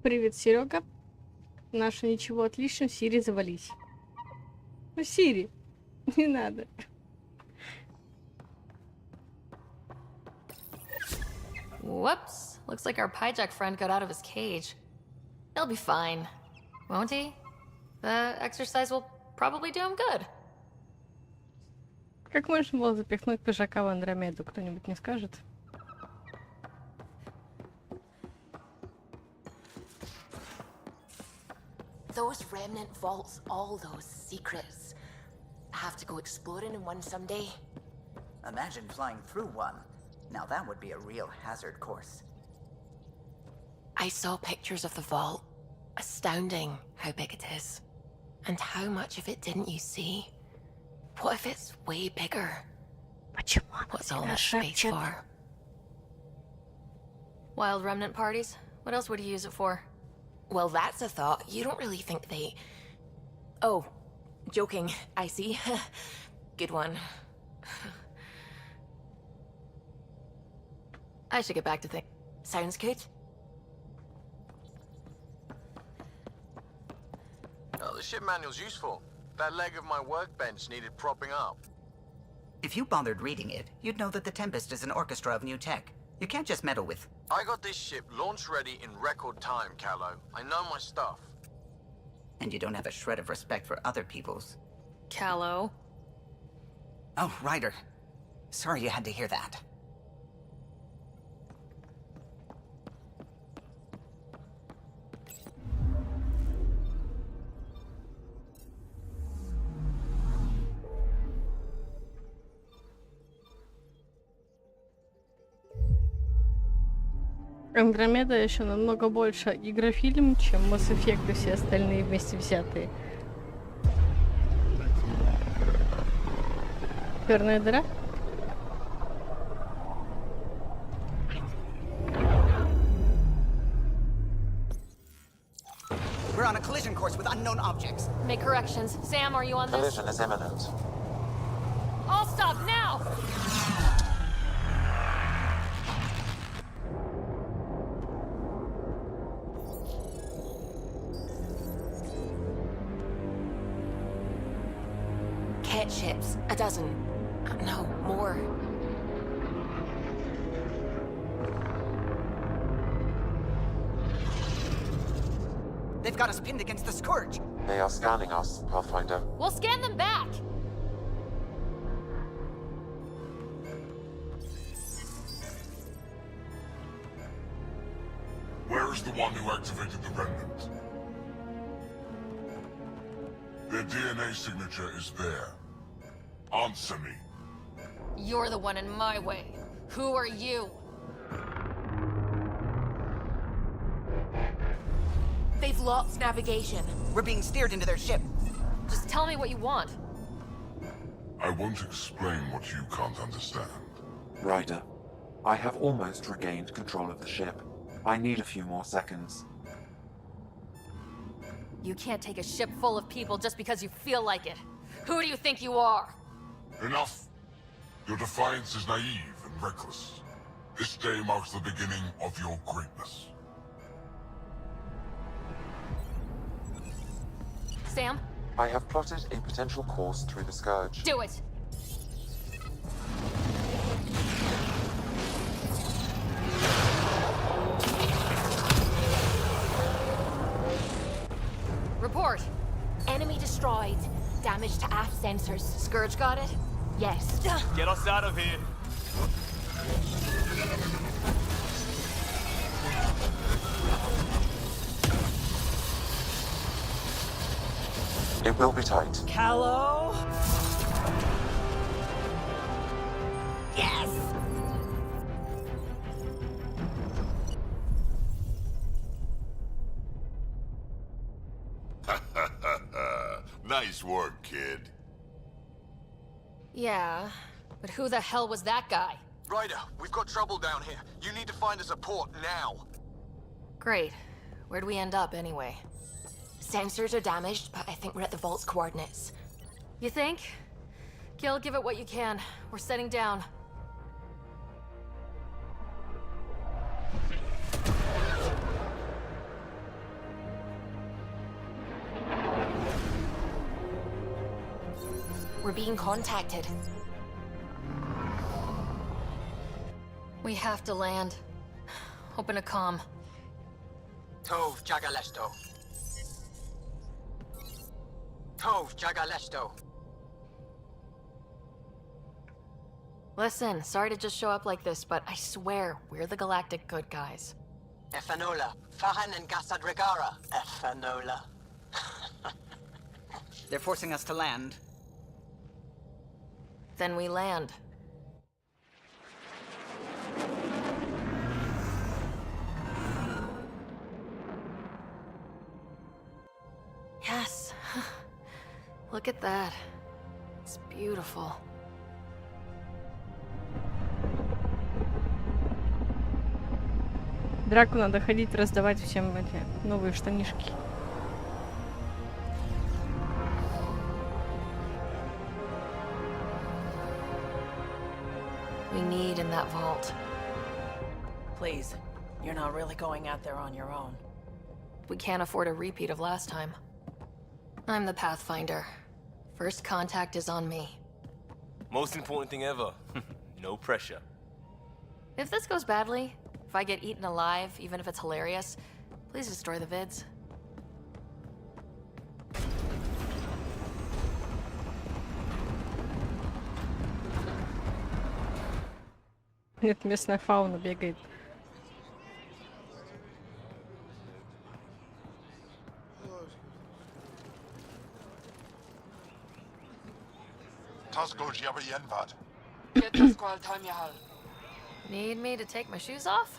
Привет, Серега. Наше ничего отлично, Сири, завались. Ну, Сири, не надо. Whoops. Looks like our Pyjack friend got out of his cage. He'll be fine, won't he? The exercise will probably do him good. Как можно было запихнуть пижака в Андромеду, кто-нибудь не скажет? Those remnant vaults, all those secrets. Have to go exploring in one someday. Imagine flying through one. Now that would be a real hazard course. I saw pictures of the vault. Astounding how big it is. And how much of it didn't you see? What if it's way bigger? What's all this space for? Wild remnant parties? What else would you use it for? Well, that's a thought. You don't really think they... Oh, joking, I see. Good one. I should get back to things. Sounds good. Oh, the ship manual's useful. That leg of my workbench needed propping up. If you bothered reading it, you'd know that the Tempest is an orchestra of new tech. You can't just meddle with... I got this ship launch ready in record time, Callow. I know my stuff. And you don't have a shred of respect for other people's. Callow. Oh, Ryder. Sorry you had to hear that. Андромеда еще намного больше игрофильм, чем Mass Effect и все остальные вместе взятые. Черная дыра? We're on a collision course with unknown objects. Make corrections. Sam, are you on this? Collision is imminent. I'll stop now! Ket ships. A dozen. No, more. They've got us pinned against the Scourge. They are scanning us, Pathfinder. We'll scan them back! Where is the one who activated the remnant? Their DNA signature is there. Answer me. You're the one in my way. Who are you? They've lost navigation. We're being steered into their ship. Just tell me what you want. I won't explain what you can't understand. Ryder, I have almost regained control of the ship. I need a few more seconds. You can't take a ship full of people just because you feel like it. Who do you think you are? Enough! Your defiance is naive and reckless. This day marks the beginning of your greatness. Sam, I have plotted a potential course through the Scourge. do it! Report. Enemy destroyed. Damage to aft sensors. Scourge got it? Yes. Get us out of here. It will be tight. Callow? Yes! Nice work, kid. Yeah, but who the hell was that guy? Ryder, we've got trouble down here. You need to find us a port now. Great. Where'd we end up anyway? Sensors are damaged, but I think we're at the vault's coordinates. You think? Gil, give it what you can. We're setting down. We're being contacted. We have to land. Open a comm. Tov Jagalesto. Tov Jagalesto. Listen, sorry to just show up like this, but I swear, we're the galactic good guys. Efanola. Fahan and Gasadregara. Efanola. They're forcing us to land. Then we land. Yes. Look at that. It's beautiful. Драку надо ходить раздавать всем эти новые штанишки. We need in that vault. Please, you're not really going out there on your own. We can't afford a repeat of last time. I'm the Pathfinder. First contact is on me. Most important thing ever. No pressure. If this goes badly, if I get eaten alive, even if it's hilarious, please destroy the vids. Нет, местная фауна бегает. Need me to take my shoes off?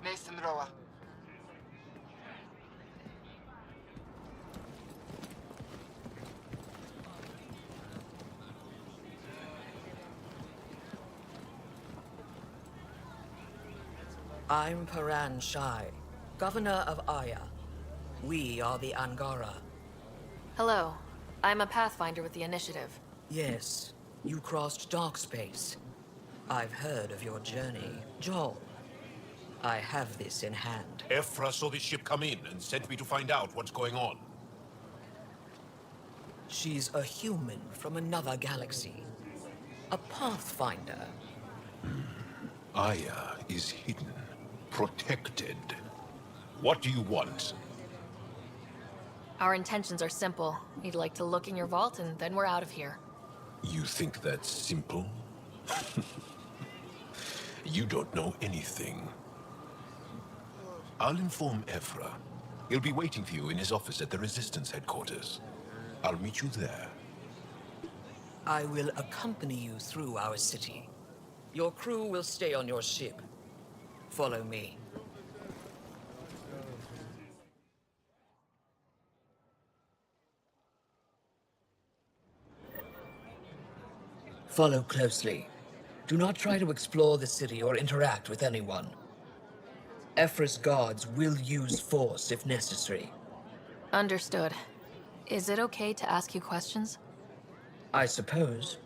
Nathan Roa. I'm Paran Shai, Governor of Aya. We are the Angara. Hello. I'm a Pathfinder with the Initiative. Yes, you crossed dark space. I've heard of your journey, Joel. I have this in hand. Ephra saw this ship come in and sent me to find out what's going on. She's a human from another galaxy. A Pathfinder. Aya is hidden, protected. What do you want? Our intentions are simple. We'd like to look in your vault, and then we're out of here. You think that's simple? You don't know anything. I'll inform Ephra. He'll be waiting for you in his office at the Resistance headquarters. I'll meet you there. I will accompany you through our city. Your crew will stay on your ship. Follow me. Follow closely. Do not try to explore the city or interact with anyone. Ephra's guards will use force if necessary. Understood. Is it okay to ask you questions? I suppose.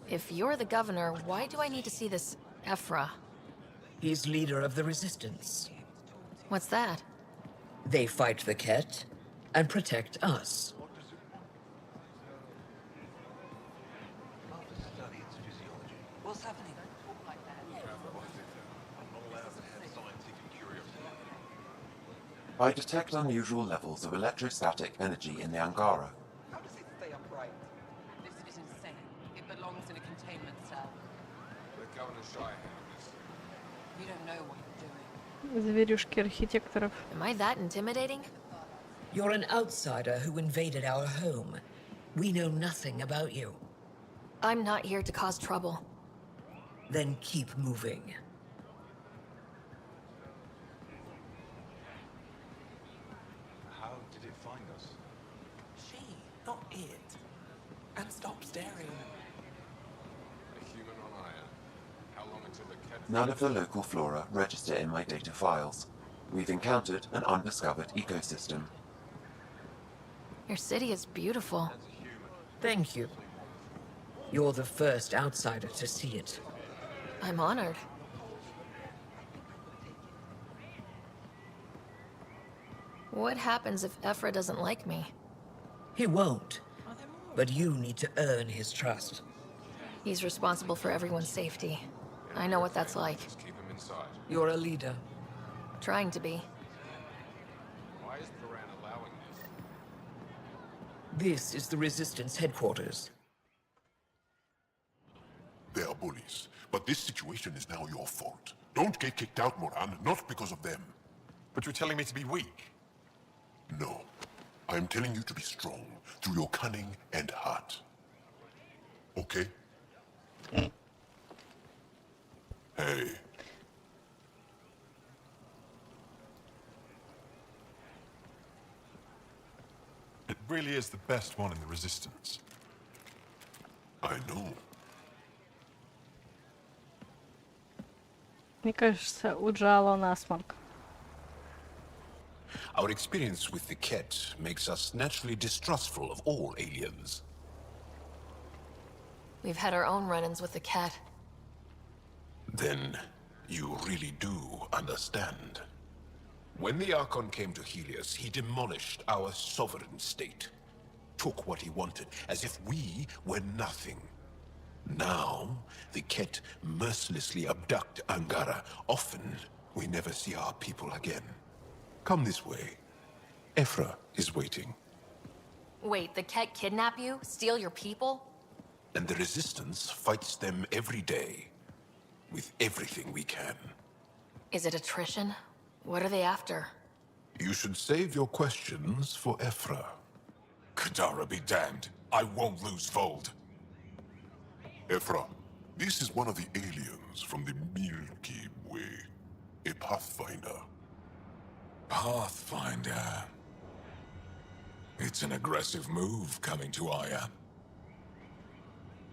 If you're the governor, why do I need to see this Ephra? He's leader of the Resistance. What's that? They fight the Ket and protect us. What's happening? I detect unusual levels of electrostatic energy in the Angara. How does it stay upright? This is insane. It belongs in a containment cell. The Governor Shai handled this. You don't know what you're doing. Зверюшки архитекторов. Am I that intimidating? You're an outsider who invaded our home. We know nothing about you. I'm not here to cause trouble. Then keep moving. How did it find us? She, not it. And stop staring. A human on Aya. How long until the cat... None of the local flora register in my data files. We've encountered an undiscovered ecosystem. Your city is beautiful. Thank you. You're the first outsider to see it. I'm honored. What happens if Ephra doesn't like me? He won't. But you need to earn his trust. He's responsible for everyone's safety. I know what that's like. Just keep him inside. You're a leader. Trying to be. Why is Paran allowing this? This is the Resistance headquarters. They are bullies, but this situation is now your fault. Don't get kicked out, Moran, not because of them. But you're telling me to be weak. No. I'm telling you to be strong, through your cunning and heart. Okay? Hey. It really is the best one in the Resistance. I know. Мне кажется, у Джала насморк. Our experience with the Ket makes us naturally distrustful of all aliens. We've had our own run-ins with the cat. Then you really do understand. When the Archon came to Helios, he demolished our sovereign state. Took what he wanted, as if we were nothing. Now, the Ket mercilessly abduct Angara. Often, we never see our people again. Come this way. Ephra is waiting. Wait, the cat kidnap you? Steal your people? And the Resistance fights them every day. With everything we can. Is it attrition? What are they after? You should save your questions for Ephra. Kadara be damned. I won't lose Vold. Ephra, this is one of the aliens from the Milky Way. A Pathfinder. Pathfinder. It's an aggressive move coming to Aya.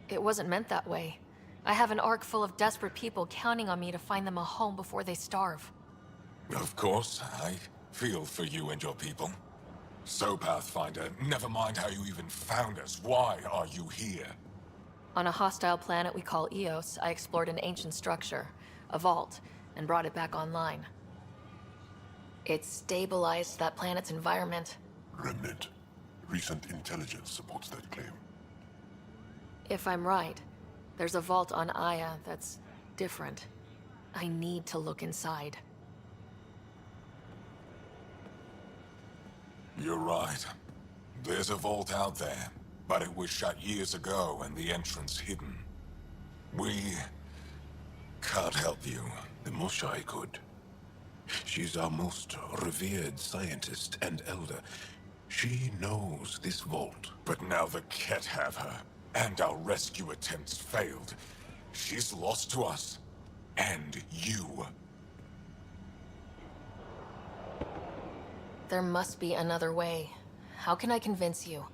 It wasn't meant that way. I have an ark full of desperate people counting on me to find them a home before they starve. Of course, I feel for you and your people. So, Pathfinder, never mind how you even found us. Why are you here? On a hostile planet we call Eos, I explored an ancient structure, a vault, and brought it back online. It stabilized that planet's environment. Remnant. Recent intelligence supports that claim. If I'm right, there's a vault on Aya that's different. I need to look inside. You're right. There's a vault out there, but it was shut years ago and the entrance hidden. We can't help you. The Moshai could. She's our most revered scientist and elder. She knows this vault. But now the Ket have her, and our rescue attempts failed. She's lost to us, and you. There must be another way. How can I convince you?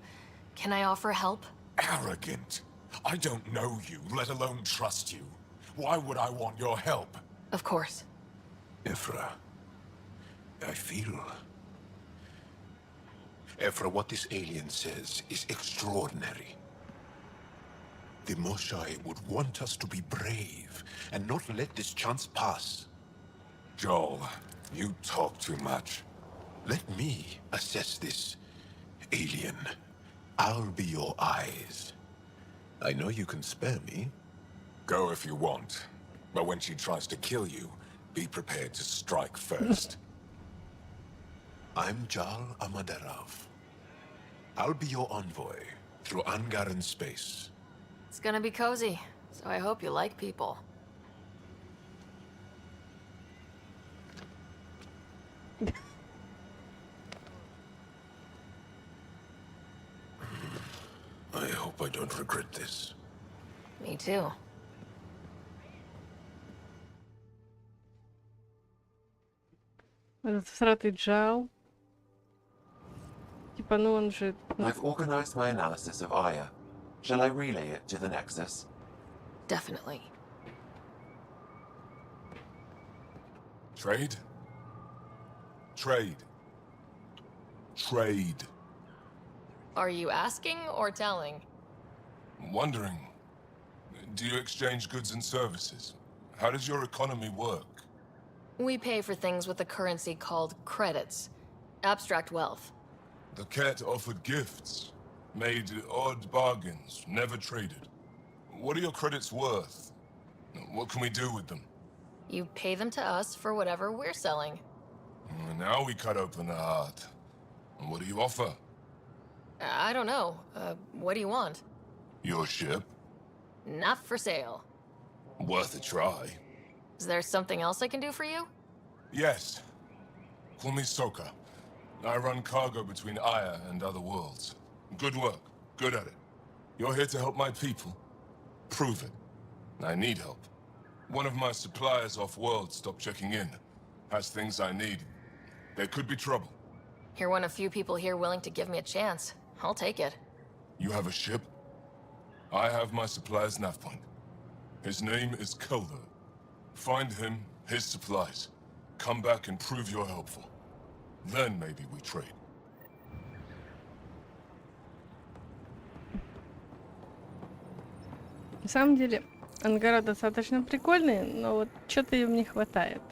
Can I offer help? Arrogant. I don't know you, let alone trust you. Why would I want your help? Of course. Ephra, I feel... Ephra, what this alien says is extraordinary. The Moshai would want us to be brave and not let this chance pass. Joel, you talk too much. Let me assess this, alien. I'll be your eyes. I know you can spare me. Go if you want. But when she tries to kill you, be prepared to strike first. I'm Jal Amaderov. I'll be your envoy through Angaran space. It's gonna be cozy, so I hope you like people. I hope I don't regret this. Me too. Этот всратый Джал. Типа, ну он же... I've organized my analysis of Aya. Shall I relay it to the Nexus? Definitely. Trade? Trade. Trade. Are you asking or telling? I'm wondering, do you exchange goods and services? How does your economy work? We pay for things with a currency called credits. Abstract wealth. The cat offered gifts, made odd bargains, never traded. What are your credits worth? What can we do with them? You pay them to us for whatever we're selling. Now we cut open the heart. What do you offer? I don't know. What do you want? Your ship? Not for sale. Worth a try. Is there something else I can do for you? Yes. Call me Soka. I run cargo between Aya and other worlds. Good work. Good at it. You're here to help my people. Prove it. I need help. One of my suppliers off-world stopped checking in. Has things I need. There could be trouble. You're one of few people here willing to give me a chance. I'll take it. You have a ship? I have my supplier's nav point. His name is Kelder. Find him, his supplies. Come back and prove you're helpful. Then maybe we trade. На самом деле, ангары достаточно прикольные, но вот что-то им не хватает.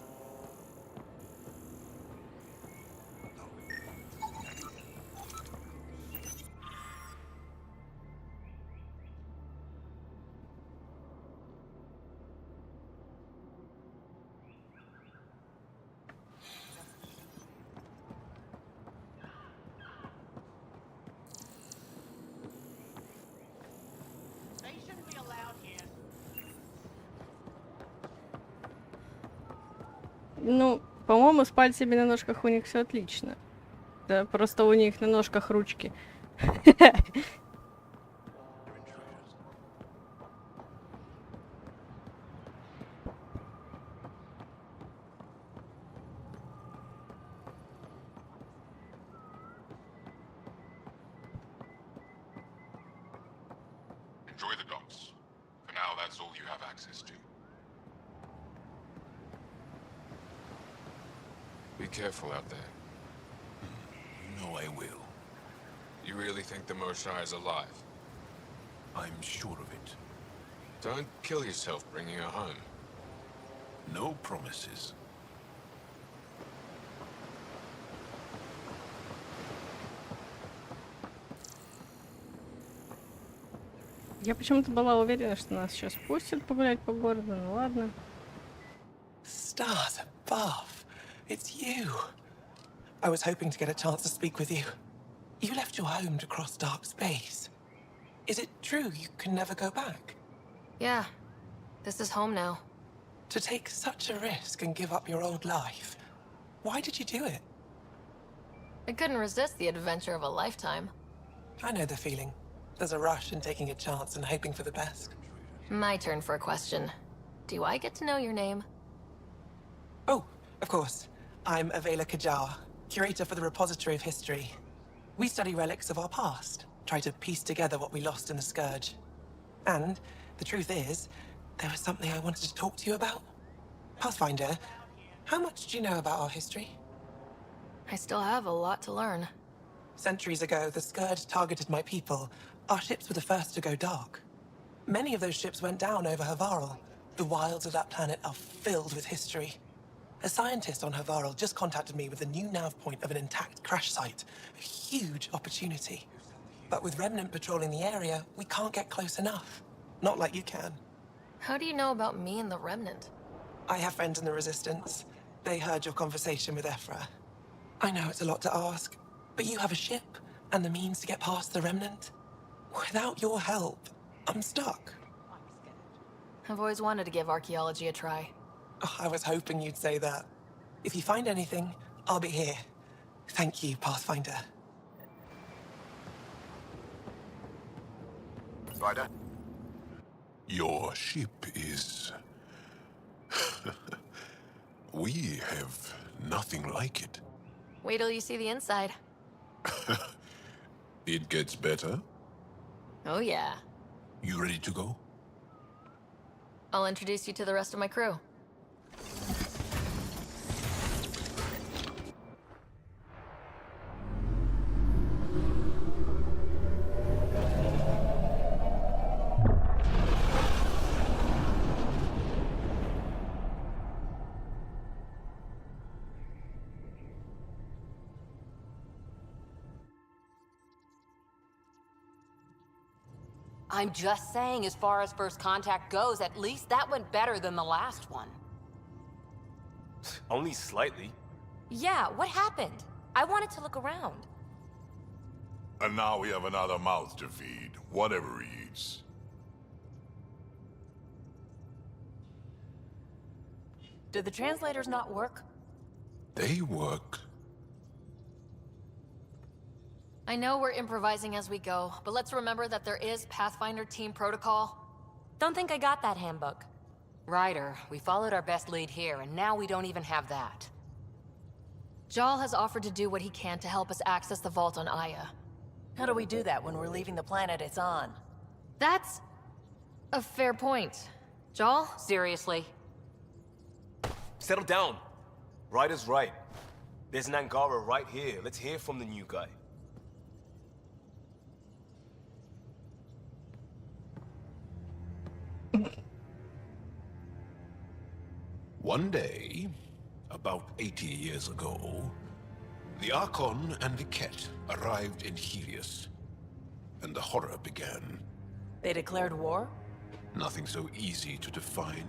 Ну, по-моему, с пальцами на ножках у них все отлично. Да, просто у них на ножках ручки. Enjoy the docks. For now, that's all you have access to. Be careful out there. You know I will. You really think the Moshae is alive? I'm sure of it. Don't kill yourself bringing her home. No promises. Я почему-то была уверена, что нас сейчас пустят погулять по городу, ну ладно. Stars above. It's you. I was hoping to get a chance to speak with you. You left your home to cross dark space. Is it true you can never go back? Yeah. This is home now. To take such a risk and give up your old life. Why did you do it? I couldn't resist the adventure of a lifetime. I know the feeling. There's a rush in taking a chance and hoping for the best. My turn for a question. Do I get to know your name? Oh, of course. I'm Avela Kajar, curator for the Repository of History. We study relics of our past, try to piece together what we lost in the Scourge. And the truth is, there was something I wanted to talk to you about. Pathfinder, how much do you know about our history? I still have a lot to learn. Centuries ago, the Scourge targeted my people. Our ships were the first to go dark. Many of those ships went down over Havarl. The wilds of that planet are filled with history. A scientist on Havarl just contacted me with a new nav point of an intact crash site. A huge opportunity. But with Remnant patrolling the area, we can't get close enough. Not like you can. How do you know about me and the Remnant? I have friends in the Resistance. They heard your conversation with Ephra. I know it's a lot to ask, but you have a ship and the means to get past the Remnant. Without your help, I'm stuck. I've always wanted to give archaeology a try. Oh, I was hoping you'd say that. If you find anything, I'll be here. Thank you, Pathfinder. Ryder? Your ship is... We have nothing like it. Wait till you see the inside. It gets better. Oh yeah. You ready to go? I'll introduce you to the rest of my crew. I'm just saying, as far as first contact goes, at least that went better than the last one. Only slightly. Yeah, what happened? I wanted to look around. And now we have another mouth to feed, whatever he eats. Did the translators not work? They work. I know we're improvising as we go, but let's remember that there is Pathfinder team protocol. Don't think I got that handbook. Ryder, we followed our best lead here, and now we don't even have that. Jal has offered to do what he can to help us access the vault on Aya. How do we do that when we're leaving the planet it's on? That's a fair point. Jal? Seriously? Settle down. Ryder's right. There's an Angara right here. Let's hear from the new guy. One day, about 80 years ago, the Archon and the Ket arrived in Helios, and the horror began. They declared war? Nothing so easy to define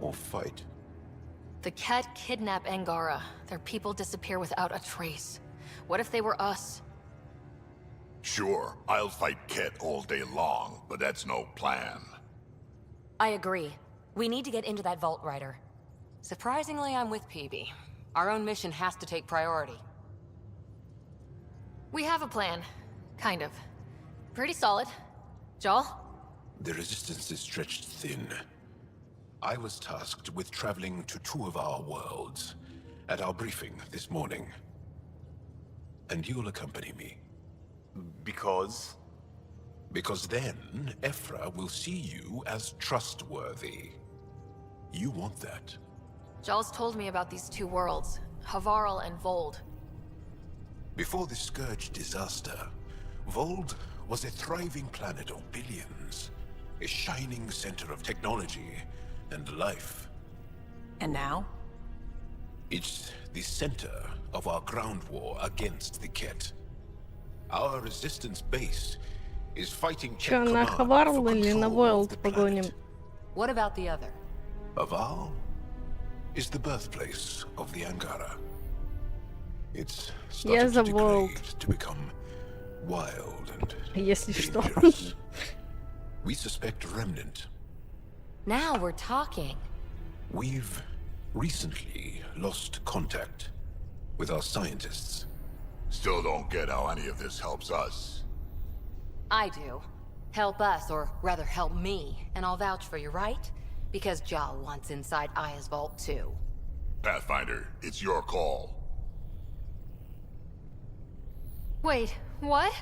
or fight. The Ket kidnap Angara. Their people disappear without a trace. What if they were us? Sure, I'll fight Ket all day long, but that's no plan. I agree. We need to get into that vault, Ryder. Surprisingly, I'm with PB. Our own mission has to take priority. We have a plan. Kind of. Pretty solid. Jal? The resistance is stretched thin. I was tasked with traveling to two of our worlds at our briefing this morning. And you'll accompany me. Because? Because then, Ephra will see you as trustworthy. You want that. Jal's told me about these two worlds, Havarl and Vold. Before the Scourge disaster, Vold was a thriving planet of billions. A shining center of technology and life. And now? It's the center of our ground war against the Ket. Our resistance base is fighting Ket Чё, на command Хаварл for или на control of Войлд the погоним? What about the other? Havarl is the birthplace of the Angara. It's Я started за to Войлд. degrade, to become wild and Если что. dangerous. We suspect Remnant. Now we're talking. We've recently lost contact with our scientists. Still don't get how any of this helps us. I do. Help us, or rather help me, and I'll vouch for you, right? Because Jal wants inside Aya's vault too. Pathfinder, it's your call. Wait, what?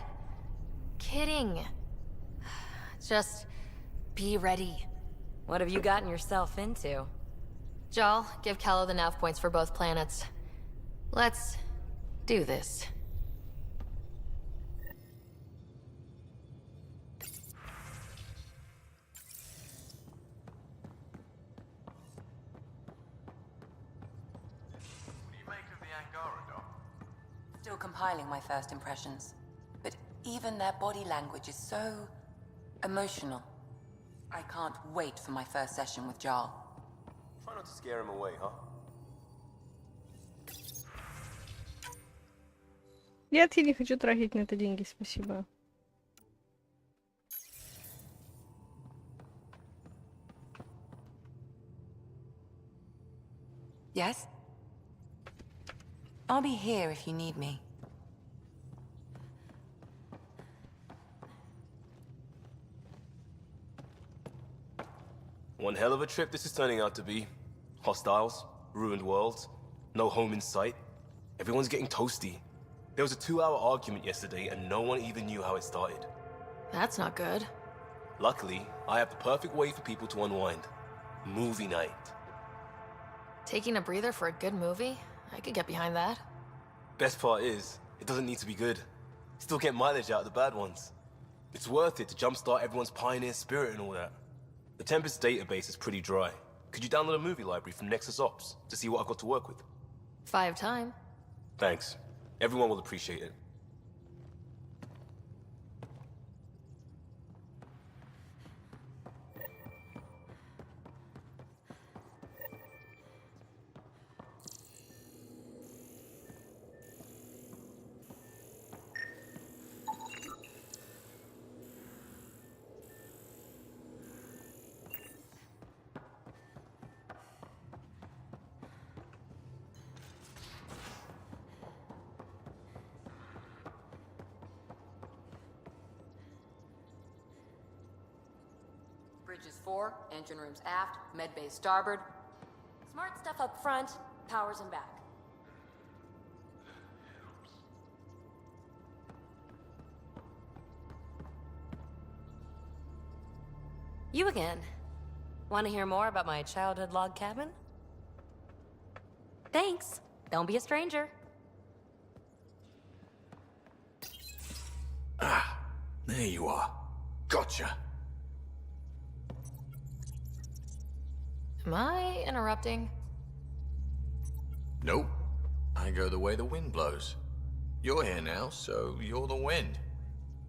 Kidding. Just be ready. What have you gotten yourself into? Jal, give Callow the nav points for both planets. Let's do this. Still compiling my first impressions. But even their body language is so emotional. I can't wait for my first session with Jarl. Try not to scare him away, huh? Нет, я не хочу тратить на это деньги, спасибо. Yes? I'll be here if you need me. One hell of a trip this is turning out to be. Hostiles, ruined worlds, no home in sight. Everyone's getting toasty. There was a 2-hour argument yesterday and no one even knew how it started. That's not good. Luckily, I have the perfect way for people to unwind. Movie night. Taking a breather for a good movie? I could get behind that. Best part is, it doesn't need to be good. Still get mileage out of the bad ones. It's worth it to jumpstart everyone's pioneer spirit and all that. The Tempest database is pretty dry. Could you download a movie library from Nexus Ops to see what I've got to work with? 5 time. Thanks. Everyone will appreciate it. Bridges 4, engine rooms aft, med bay starboard. Smart stuff up front, powers in back. You again. Want to hear more about my childhood log cabin? Thanks. Don't be a stranger. Ah, there you are. Gotcha. Am I interrupting? Nope. I go the way the wind blows. You're here now, so you're the wind.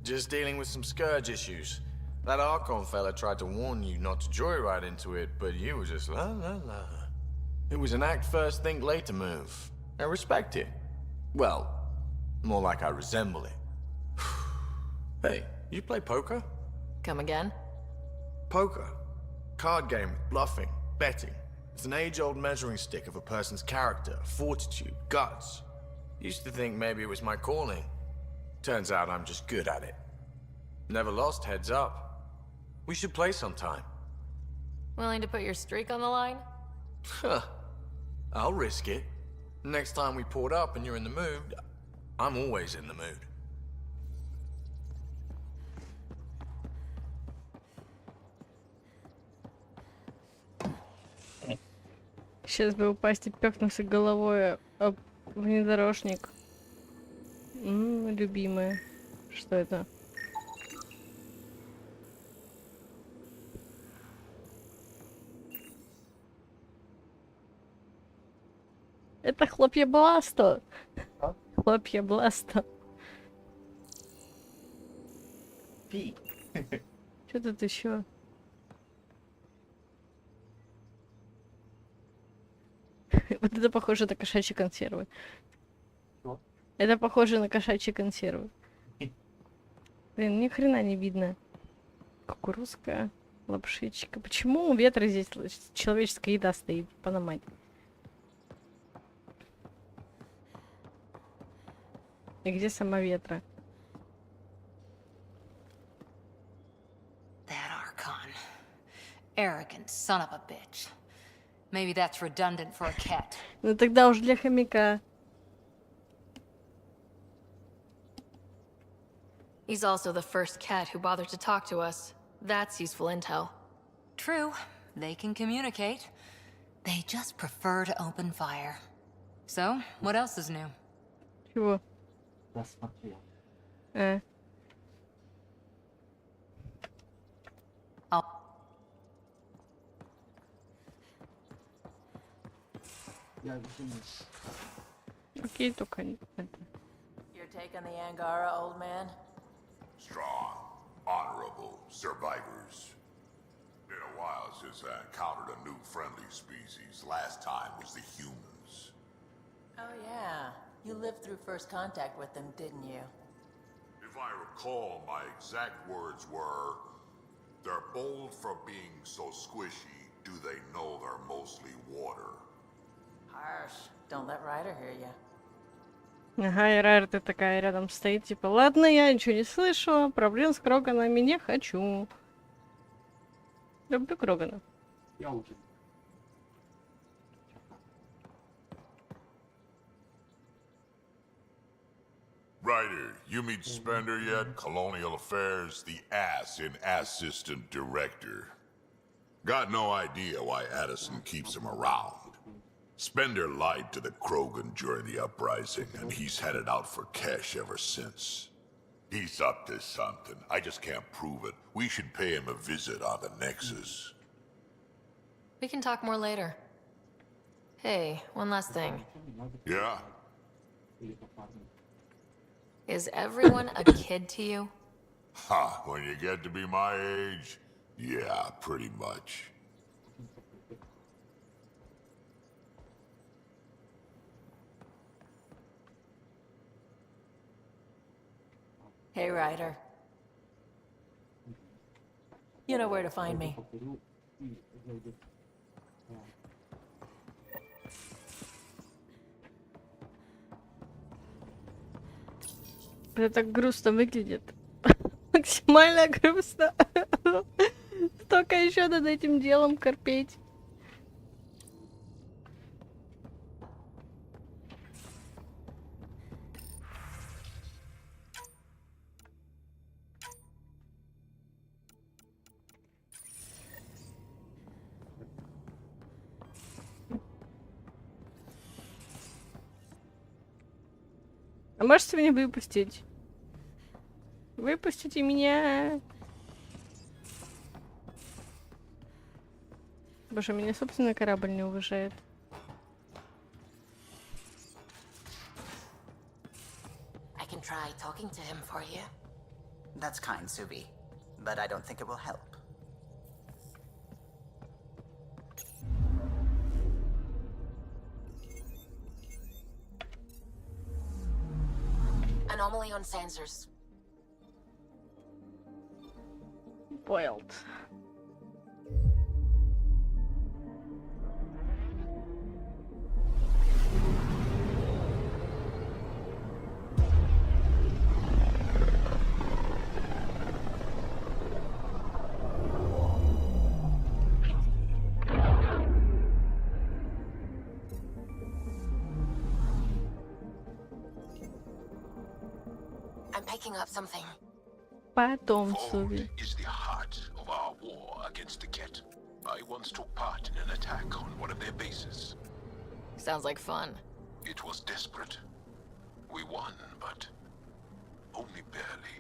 Just dealing with some scourge issues. That Archon fella tried to warn you not to joyride into it, but you were just la la la. It was an act first, think later move. I respect it. Well, more like I resemble it. Hey, you play poker? Come again? Poker. Card game with bluffing, betting. It's an age-old measuring stick of a person's character, fortitude, guts. Used to think maybe it was my calling. Turns out I'm just good at it. Never lost, heads up. We should play sometime. Willing to put your streak on the line? Huh. I'll risk it. Next time we port up and you're in the mood, I'm always in the mood. Сейчас бы упасть и пёкнуться головой об внедорожник. Любимая. Что это? Это хлопья бласта. Хлопья бласта. Пи. Что тут еще? Вот это похоже на кошачьи консервы. Это похоже на кошачьи консервы. Блин, ни хрена не видно. Кукурузка, лапшичка. Почему у ветра здесь человеческая еда стоит? Панамать. И где сама ветра? That Archon. Arrogant son of a bitch. Maybe that's redundant for a cat. Ну тогда уж для хомяка. He's also the first cat who bothered to talk to us. That's useful intel. True. They can communicate. They just prefer to open fire. So, what else is new? Чего? Окей, только это. Your take on the Angara, old man? Strong, honorable survivors. Been a while since I encountered a new friendly species. Last time was the humans. Oh yeah. You lived through first contact with them, didn't you? If I recall, my exact words were, "They're bold for being so squishy. Do they know they're mostly water?" Harsh. Don't let Ryder hear you. Ага, и Райдер такая рядом стоит, типа, ладно, я ничего не слышу, проблем с Кроганами не хочу. Люблю Крогана. Ryder, you meet Spender yet? Colonial Affairs, the ass in Assistant Director. Got no idea why Addison keeps him around. Spender lied to the Krogan during the uprising, and he's headed out for cash ever since. He's up to something. I just can't prove it. We should pay him a visit on the Nexus. We can talk more later. Hey, one last thing. Yeah? Is everyone a kid to you? Ha, when you get to be my age, yeah, pretty much. Hey, Ryder. You know where to find me. Это так грустно выглядит. Максимально грустно. Столько еще над этим делом корпеть. А можете меня выпустить? Выпустите меня. Боже, меня собственный корабль не уважает. I can try talking to him for you. That's kind, Subi, but I don't think it will help. Anomaly on sensors. Boiled. I'm picking up something. Потом, Суби. Is the heart of our war against the Ket. I once took part in an attack on one of their bases. Sounds like fun. It was desperate. We won, but only barely.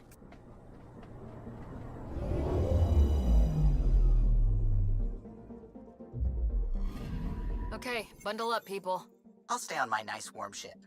Okay, bundle up, people. I'll stay on my nice warm ship.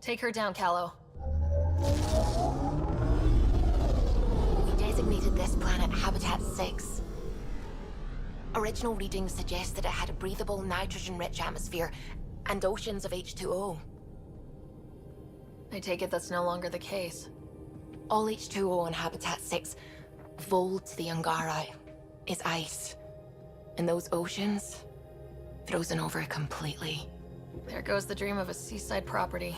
Take her down, Callow. We designated this planet Habitat 6. Original readings suggest that it had a breathable, nitrogen-rich atmosphere and oceans of H2O. I take it that's no longer the case. All H2O on Habitat 6, vol to the Angara, is ice. And those oceans, frozen over completely. There goes the dream of a seaside property.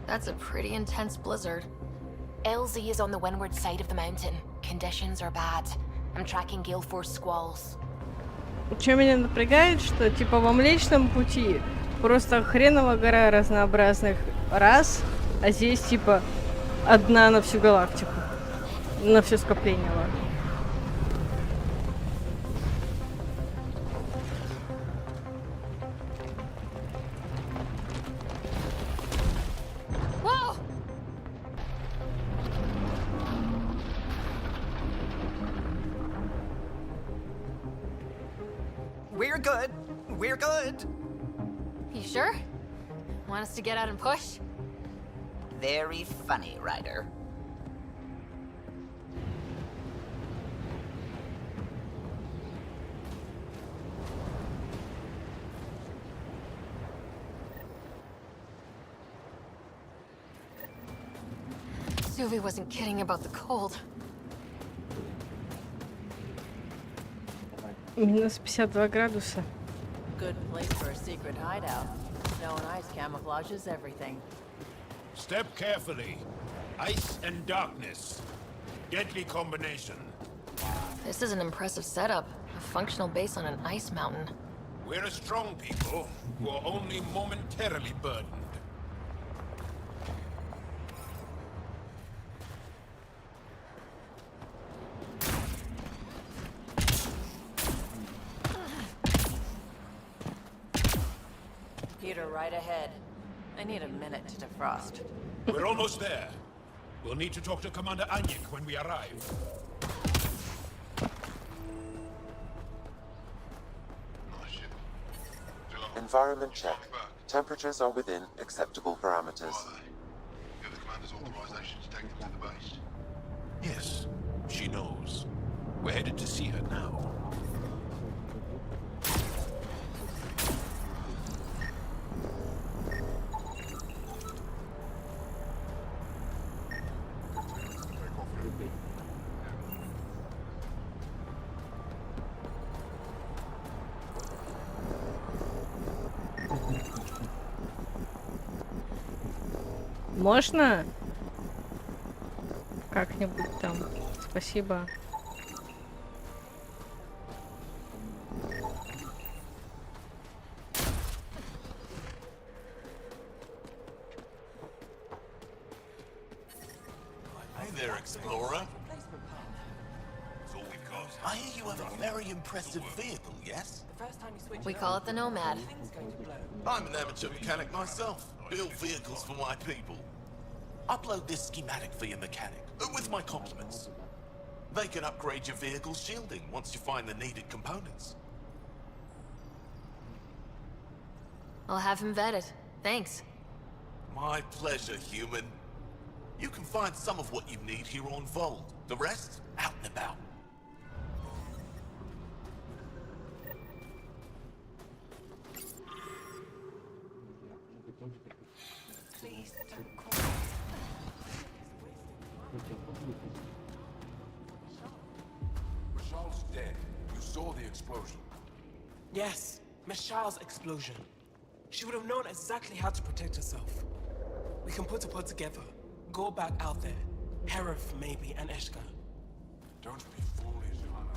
That's a pretty intense blizzard. LZ is on the windward side of the mountain. Conditions are bad. I'm tracking gale force squalls. Что меня напрягает, что типа во Млечном Пути просто хреново гора разнообразных рас, а здесь типа одна на всю галактику, на все скопление. We're good. We're good. You sure? Want us to get out and push? Very funny, Ryder. Suvi wasn't kidding about the cold. Минус 52 градуса. Good place for a secret hideout. Snow and ice camouflages everything. Step carefully. Ice and darkness. Deadly combination. This is an impressive setup. A functional base on an ice mountain. We're a strong people who are only momentarily burdened. Peter, right ahead. I need a minute to defrost. We're almost there. We'll need to talk to Commander Anyik when we arrive. Environment check. Temperatures are within acceptable parameters. You have the commander's authorization to take them to the base. Yes, she knows. We're headed to see her now. Можно? Как-нибудь там. Спасибо. Hey there, Explorer. I hear you have a very impressive vehicle, yes? We call it the Nomad. I'm an amateur mechanic myself. Build vehicles for my people. Upload this schematic for your mechanic, with my compliments. They can upgrade your vehicle's shielding once you find the needed components. I'll have him vetted. Thanks. My pleasure, human. You can find some of what you need here on Vold. The rest, out and about. Please don't call. Rashal's dead. You saw the explosion. Yes, Mishal's explosion. She would have known exactly how to protect herself. We can put a pod together. Go back out there. Herif, maybe, and Eshka. Don't be foolish, Hana.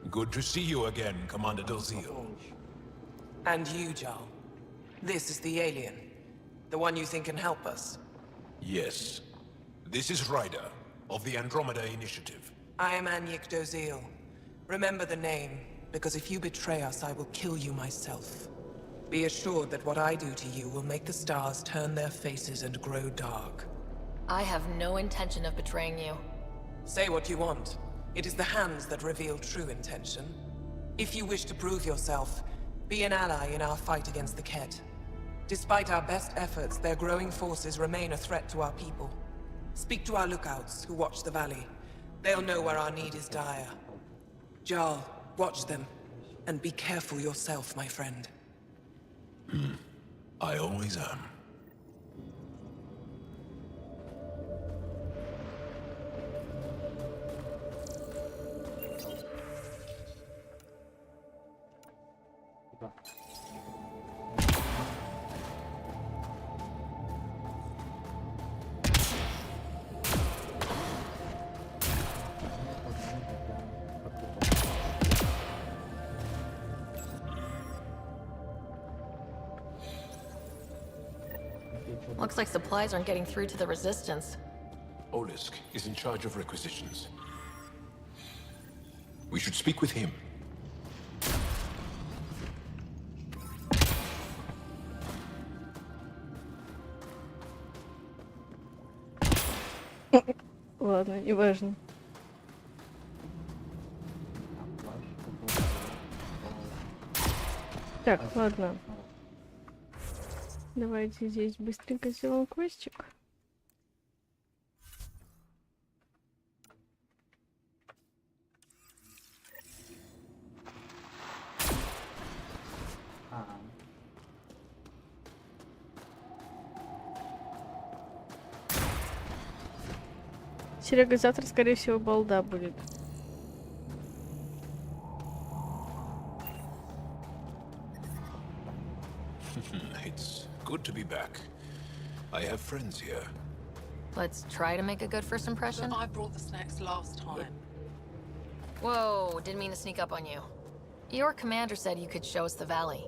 Good to see you again, Commander Dozil. And you, Jarl. This is the alien. The one you think can help us. Yes. This is Raider, of the Andromeda Initiative. I am Anyik Dozil. Remember the name, because if you betray us, I will kill you myself. Be assured that what I do to you will make the stars turn their faces and grow dark. I have no intention of betraying you. Say what you want. It is the hands that reveal true intention. If you wish to prove yourself, be an ally in our fight against the Ket. Despite our best efforts, their growing forces remain a threat to our people. Speak to our lookouts, who watch the valley. They'll know where our need is dire. Jarl, watch them. And be careful yourself, my friend. I always am. Looks like supplies aren't getting through to the Resistance. Olisk is in charge of requisitions. We should speak with him. Ладно, неважно. Так, ладно. Давайте здесь быстренько сделаем квестик. Серега, завтра, скорее всего, балда будет. It's good to be back. I have friends here. Let's try to make a good first impression. I brought the snacks last time. Whoa, didn't mean to sneak up on you. Your commander said you could show us the valley.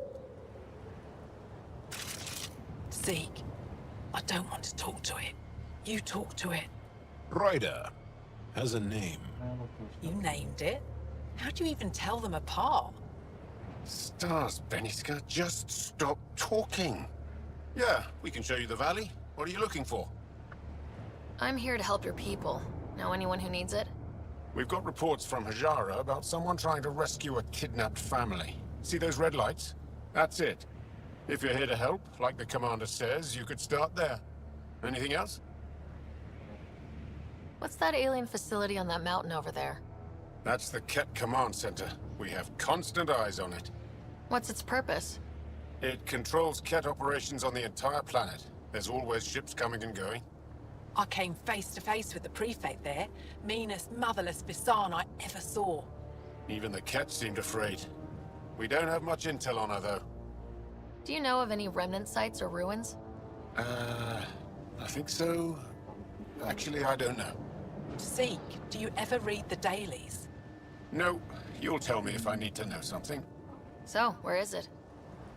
Zeke, I don't want to talk to it. You talk to it. Ryder, has a name. You named it? How do you even tell them apart? Stars, Beniska, just stop talking. Yeah, we can show you the valley. What are you looking for? I'm here to help your people. Know anyone who needs it? We've got reports from Hajara about someone trying to rescue a kidnapped family. See those red lights? That's it. If you're here to help, like the commander says, you could start there. Anything else? What's that alien facility on that mountain over there? That's the Ket Command Center. We have constant eyes on it. What's its purpose? It controls Ket operations on the entire planet. There's always ships coming and going. I came face to face with the prefect there. Meanest, motherless Bisan I ever saw. Even the Ket seemed afraid. We don't have much intel on her, though. Do you know of any remnant sites or ruins? I think so. Actually, I don't know. Zeke, do you ever read the dailies? No, you'll tell me if I need to know something. So, where is it?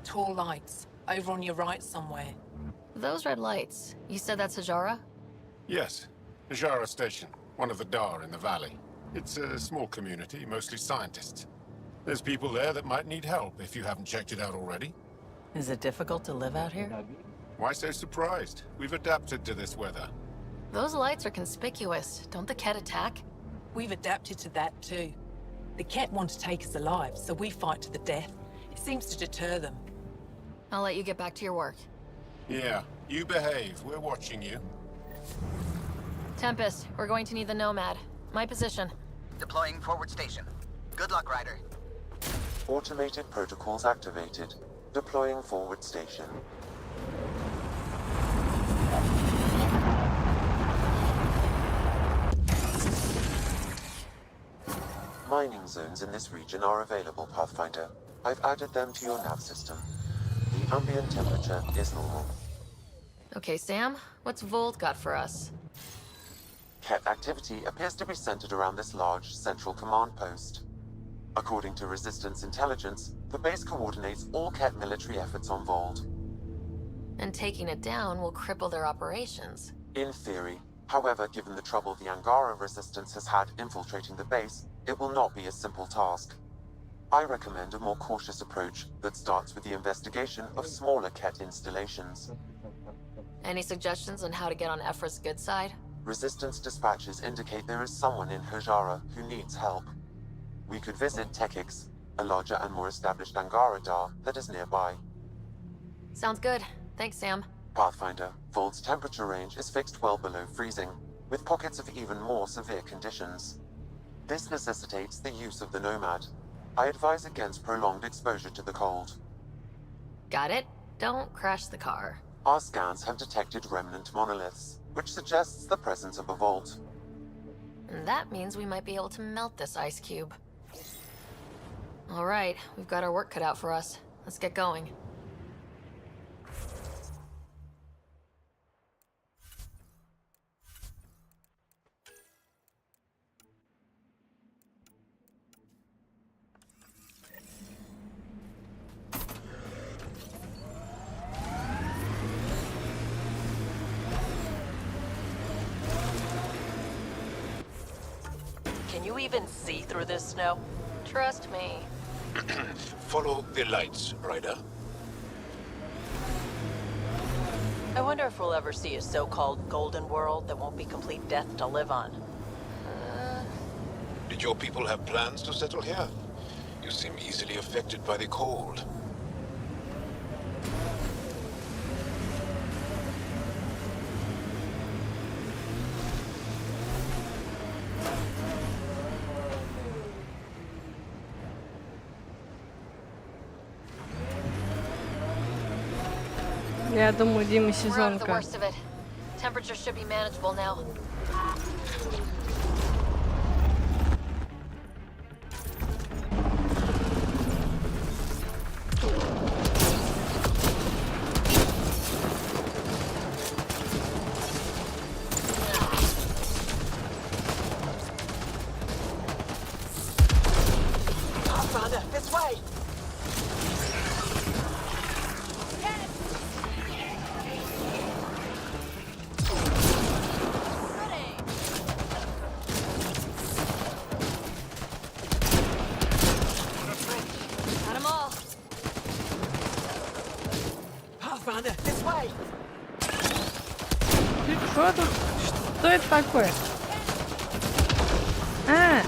Tall lights, over on your right somewhere. Those red lights, you said that's Hajara? Yes, Hajara Station, one of the Dar in the valley. It's a small community, mostly scientists. There's people there that might need help if you haven't checked it out already. Is it difficult to live out here? Why so surprised? We've adapted to this weather. Those lights are conspicuous. Don't the Ket attack? We've adapted to that too. The Ket want to take us alive, so we fight to the death. It seems to deter them. I'll let you get back to your work. Yeah, you behave. We're watching you. Tempest, we're going to need the Nomad. My position. Deploying forward station. Good luck, Ryder. Automated protocols activated. Deploying forward station. Mining zones in this region are available, Pathfinder. I've added them to your nav system. The ambient temperature is normal. Okay, Sam, what's Volt got for us? Ket activity appears to be centered around this large central command post. According to Resistance intelligence, the base coordinates all Ket military efforts on Vold. And taking it down will cripple their operations. In theory. However, given the trouble the Angara Resistance has had infiltrating the base, it will not be a simple task. I recommend a more cautious approach that starts with the investigation of smaller Ket installations. Any suggestions on how to get on Ephra's good side? Resistance dispatches indicate there is someone in Hajara who needs help. We could visit Tekix, a larger and more established Angara Dar that is nearby. Sounds good. Thanks, Sam. Pathfinder, Vold's temperature range is fixed well below freezing, with pockets of even more severe conditions. This necessitates the use of the Nomad. I advise against prolonged exposure to the cold. Got it. Don't crash the car. Our scans have detected remnant monoliths, which suggests the presence of a vault. And that means we might be able to melt this ice cube. All right, we've got our work cut out for us. Let's get going. Can you even see through this snow? Trust me. Follow the lights, Ryder. I wonder if we'll ever see a so-called golden world that won't be complete death to live on. Did your people have plans to settle here? You seem easily affected by the cold. Я думаю, Дима We're out of the сезонка. worst of it. Temperature should be manageable now. Pathfinder, this way! Pathfinder, this way! Что тут? Что это такое? А!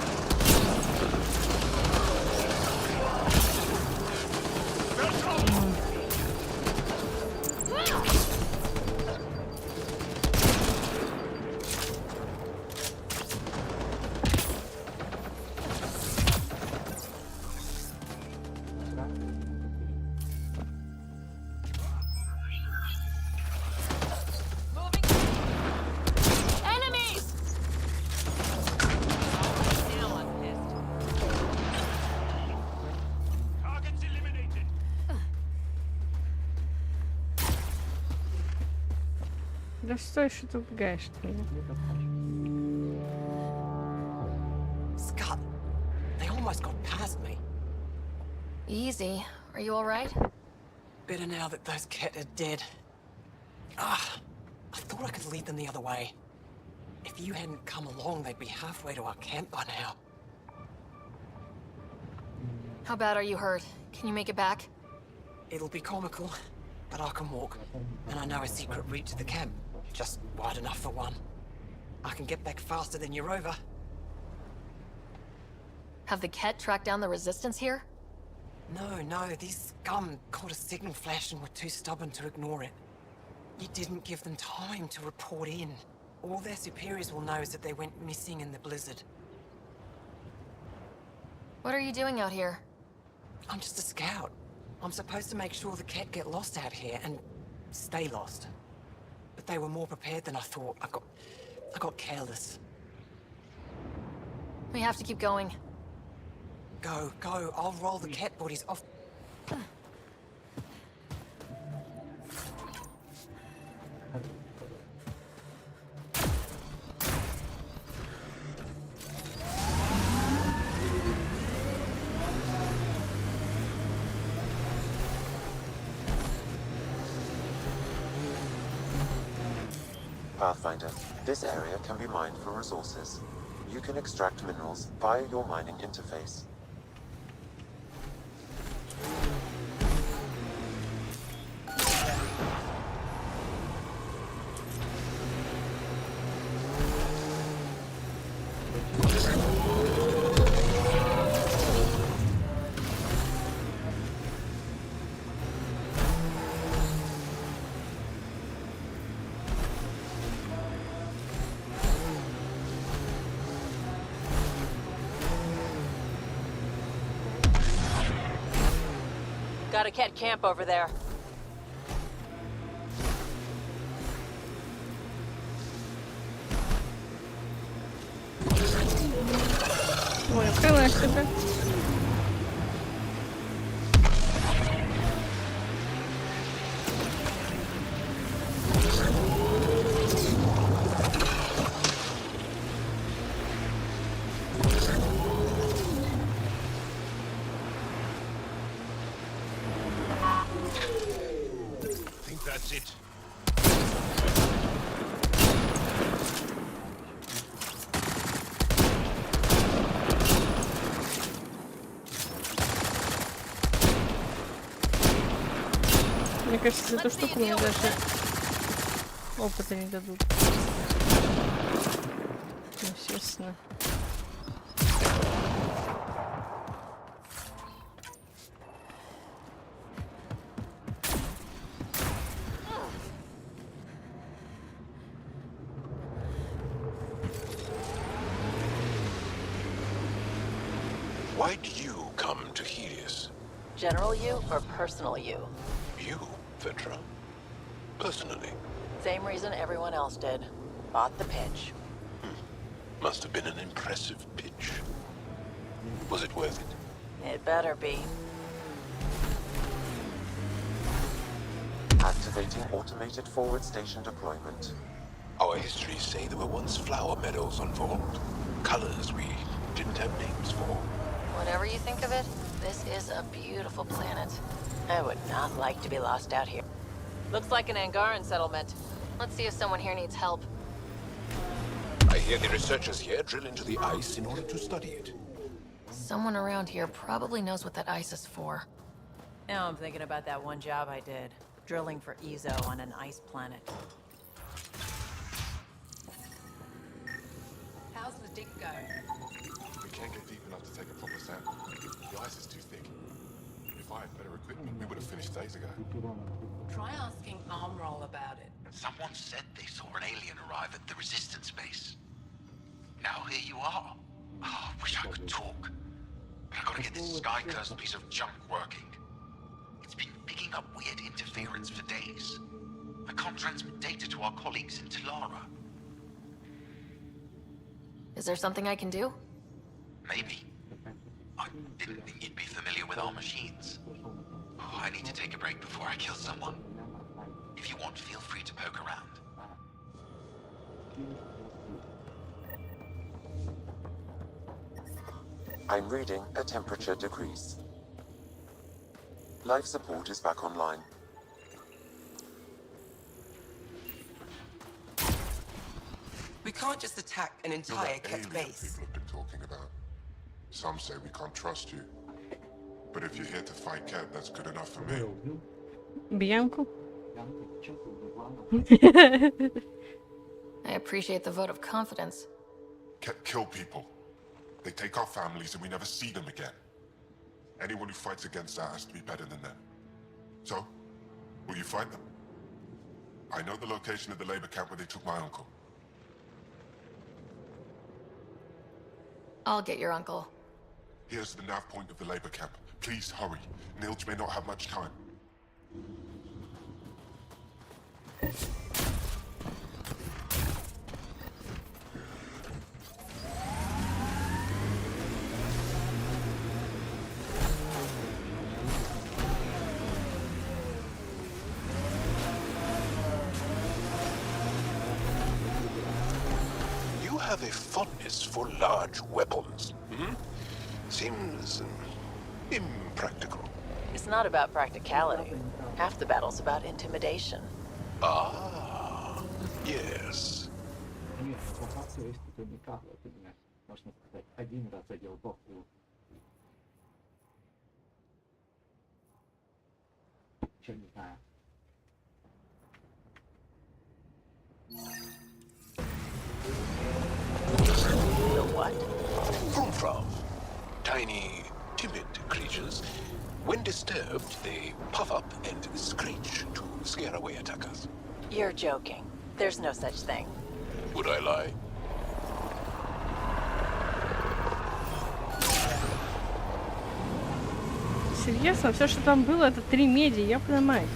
Да стой, что ты убегаешь от меня? Scott, they almost got past me. Easy. Are you alright? Better now that those Ket are dead. Ah, I thought I could lead them the other way. If you hadn't come along, they'd be halfway to our camp by now. How bad are you hurt? Can you make it back? It'll be comical, but I can walk. And I know a secret route to the camp. Just wide enough for one. I can get back faster than your rover. Have the Ket tracked down the resistance here? No, these scum caught a signal flash and were too stubborn to ignore it. You didn't give them time to report in. All their superiors will know is that they went missing in the blizzard. What are you doing out here? I'm just a scout. I'm supposed to make sure the Ket get lost out here and stay lost. But they were more prepared than I thought. I got careless. We have to keep going. Go. I'll roll the Ket bodies off. Pathfinder, this area can be mined for resources. You can extract minerals via your mining interface. Got a Ket camp over there. Ой, открыла себя. That's it. Мне кажется, за эту штуку мне даже опыта не дадут. Естественно. Why do you come to Helios? General you or personal you? You, Vetra? Personally? Same reason everyone else did. Bought the pitch. Must have been an impressive pitch. Was it worth it? It better be. Activating automated forward station deployment. Our histories say there were once flower meadows on Vault. Colors we didn't have names for. Whatever you think of it, this is a beautiful planet. I would not like to be lost out here. Looks like an Angaran settlement. Let's see if someone here needs help. I hear the researchers here drill into the ice in order to study it. Someone around here probably knows what that ice is for. Now I'm thinking about that one job I did. drilling for Ezo on an ice planet. How's the dig going? We can't get deep enough to take a proper sample. The ice is too thick. If I had better equipment, we would have finished days ago. Try asking Armroll about it. Someone said they saw an alien arrive at the resistance base. Now here you are. Oh, I wish I could talk. But I gotta get this sky-cursed piece of junk working. It's been picking up weird interference for days. I can't transmit data to our colleagues in Talara. Is there something I can do? Maybe. I didn't think you'd be familiar with our machines. Oh, I need to take a break before I kill someone. If you want, feel free to poke around. I'm reading a temperature decrease. Life support is back online. We can't just attack an You're entire that kept alien base. people have been talking about. Some say we can't trust you. But if you're here to fight Cat, that's good enough for me. Bianco? I appreciate the vote of confidence. Cat kill people. They take our families and we never see them again. Anyone who fights against that has to be better than them. So, will you fight them? I know the location of the labor camp where they took my uncle. I'll get your uncle. Here's the nav point of the labor camp. Please hurry. Nilj may not have much time. You have a fondness for large weapons. Seems impractical. It's not about practicality. Half the battle's about intimidation. Ah, yes. The what? Frumfrav. Tiny, timid creatures. When disturbed, they puff up and screech to scare away attackers. You're joking. There's no such thing. Would I lie? Серьезно, все, что там было, это 3 меди, я понимаю.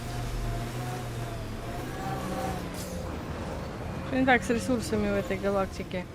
Что не так с ресурсами в этой галактике?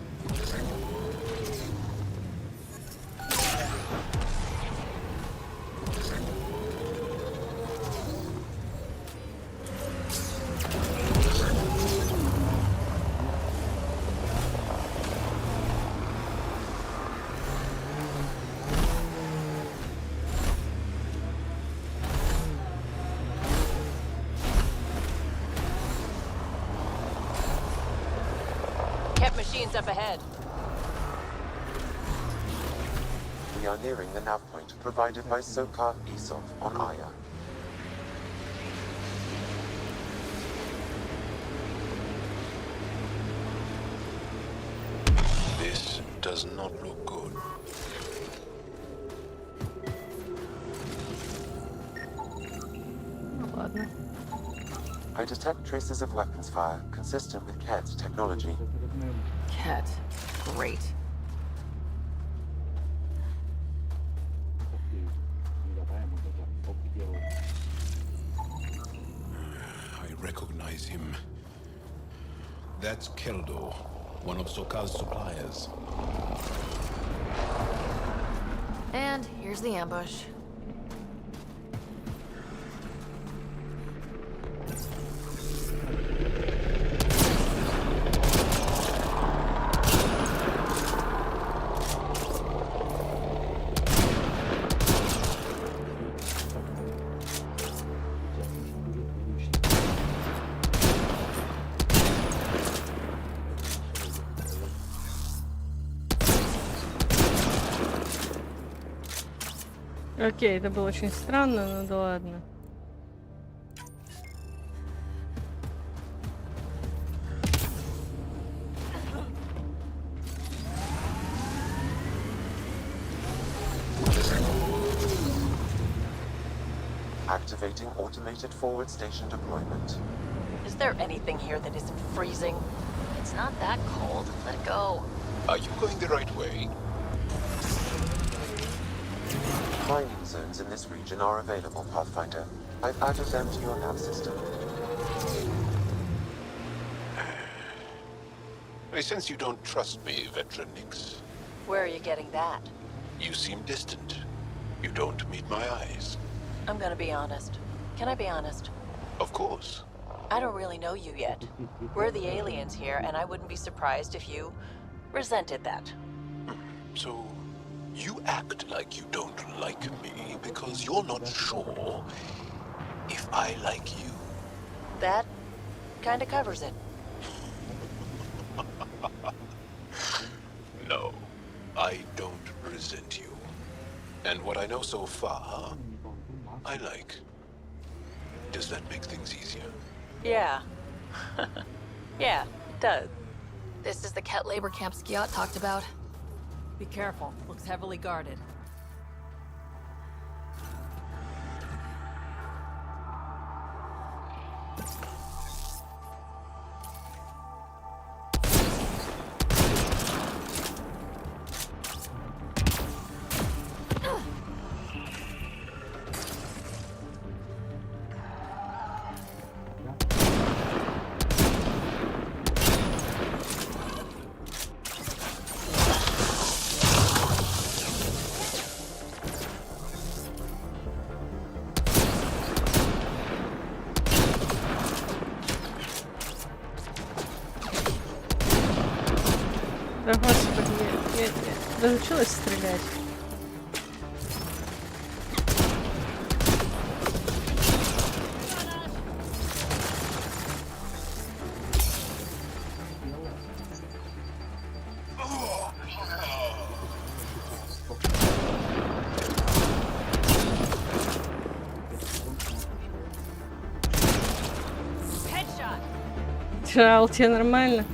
Machines up ahead. We are nearing the nav point provided by Sokar Isov on Aya. This does not look good. Ладно. I detect traces of weapons fire consistent with Ked's technology. Cat. Great. I recognize him. That's Keldo, one of Sokar's suppliers. And here's the ambush. Окей, это было очень странно, но да ладно. Activating automated forward station deployment. Is there anything here that isn't freezing? It's not that cold. Let it go. Are you going the right way? Mining zones in this region are available, Pathfinder. I've added them to your nav system. I sense you don't trust me, veteran Nix. Where are you getting that? You seem distant. You don't meet my eyes. I'm gonna be honest. Can I be honest? Of course. I don't really know you yet. We're the aliens here, and I wouldn't be surprised if you resented that. So, you act like you don't like me because you're not sure if I like you. That kinda covers it. No, I don't resent you. And what I know so far, I like. Does that make things easier? Yeah. Yeah, it does. This is the Ket labor camp Skiot talked about. Be careful. Looks heavily guarded. Да господи, я разучилась стрелять. Чао, тебе нормально?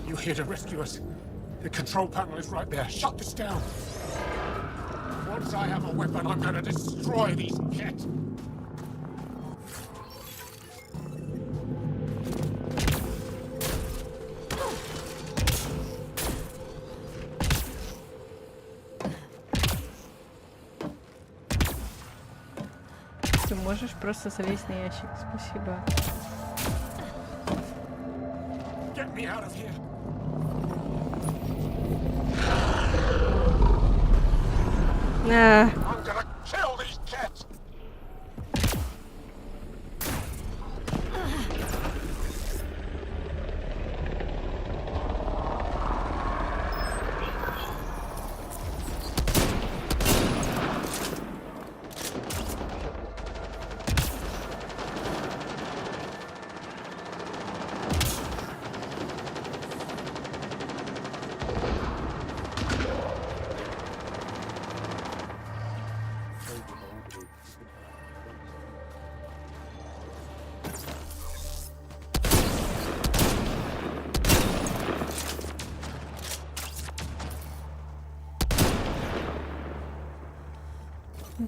You're here to rescue us. The control panel is right there. Shut this down. Once I have a weapon, I'm gonna destroy these cats. Ты можешь просто залезть на ящик. Спасибо. Get me out of here. I'm gonna kill these cats.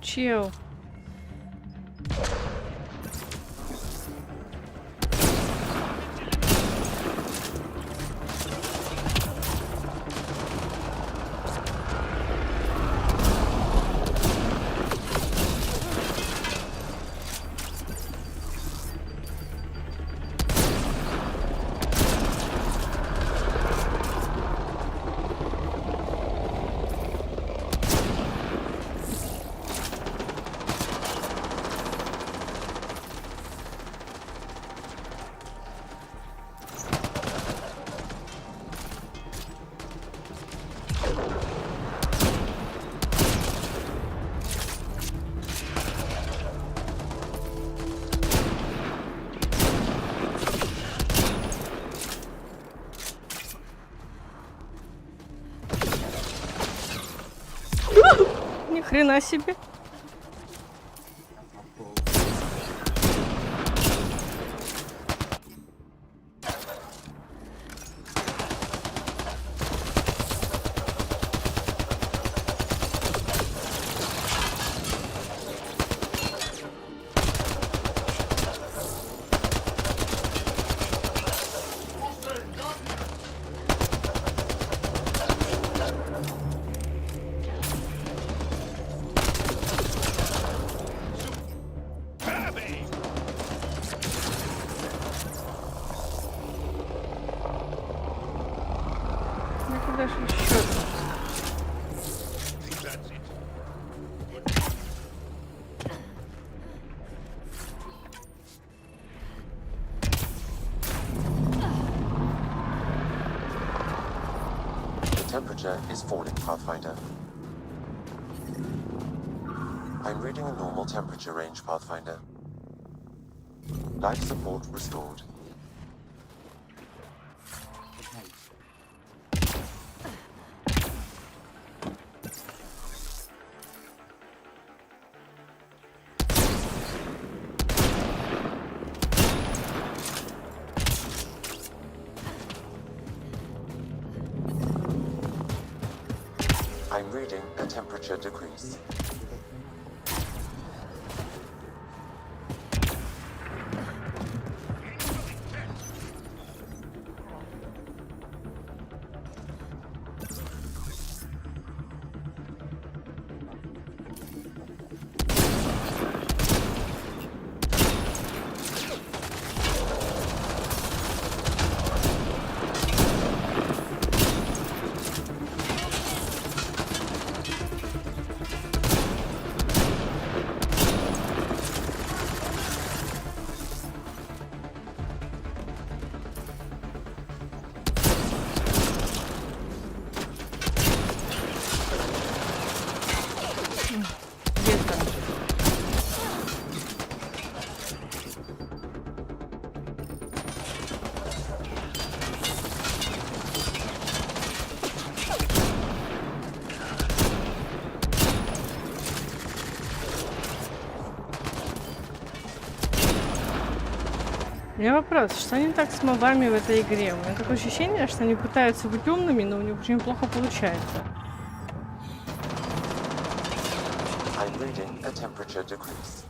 Чел. Ни хрена себе. Temperature is falling, Pathfinder. I'm reading a normal temperature range, Pathfinder. Life support restored. I'm reading a temperature decrease. У меня вопрос, что не так с мобами в этой игре? У меня такое ощущение, что они пытаются быть умными, но у них очень плохо получается. I'm reading a temperature decrease.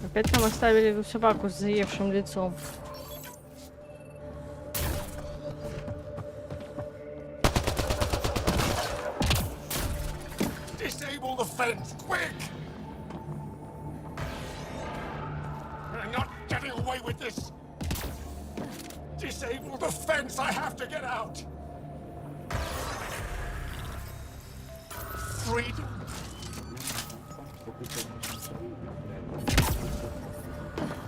Опять нам оставили эту собаку с заевшим лицом. Disable the fence, quick! We're not getting away with this! Disable the fence, I have to get out! Freedom!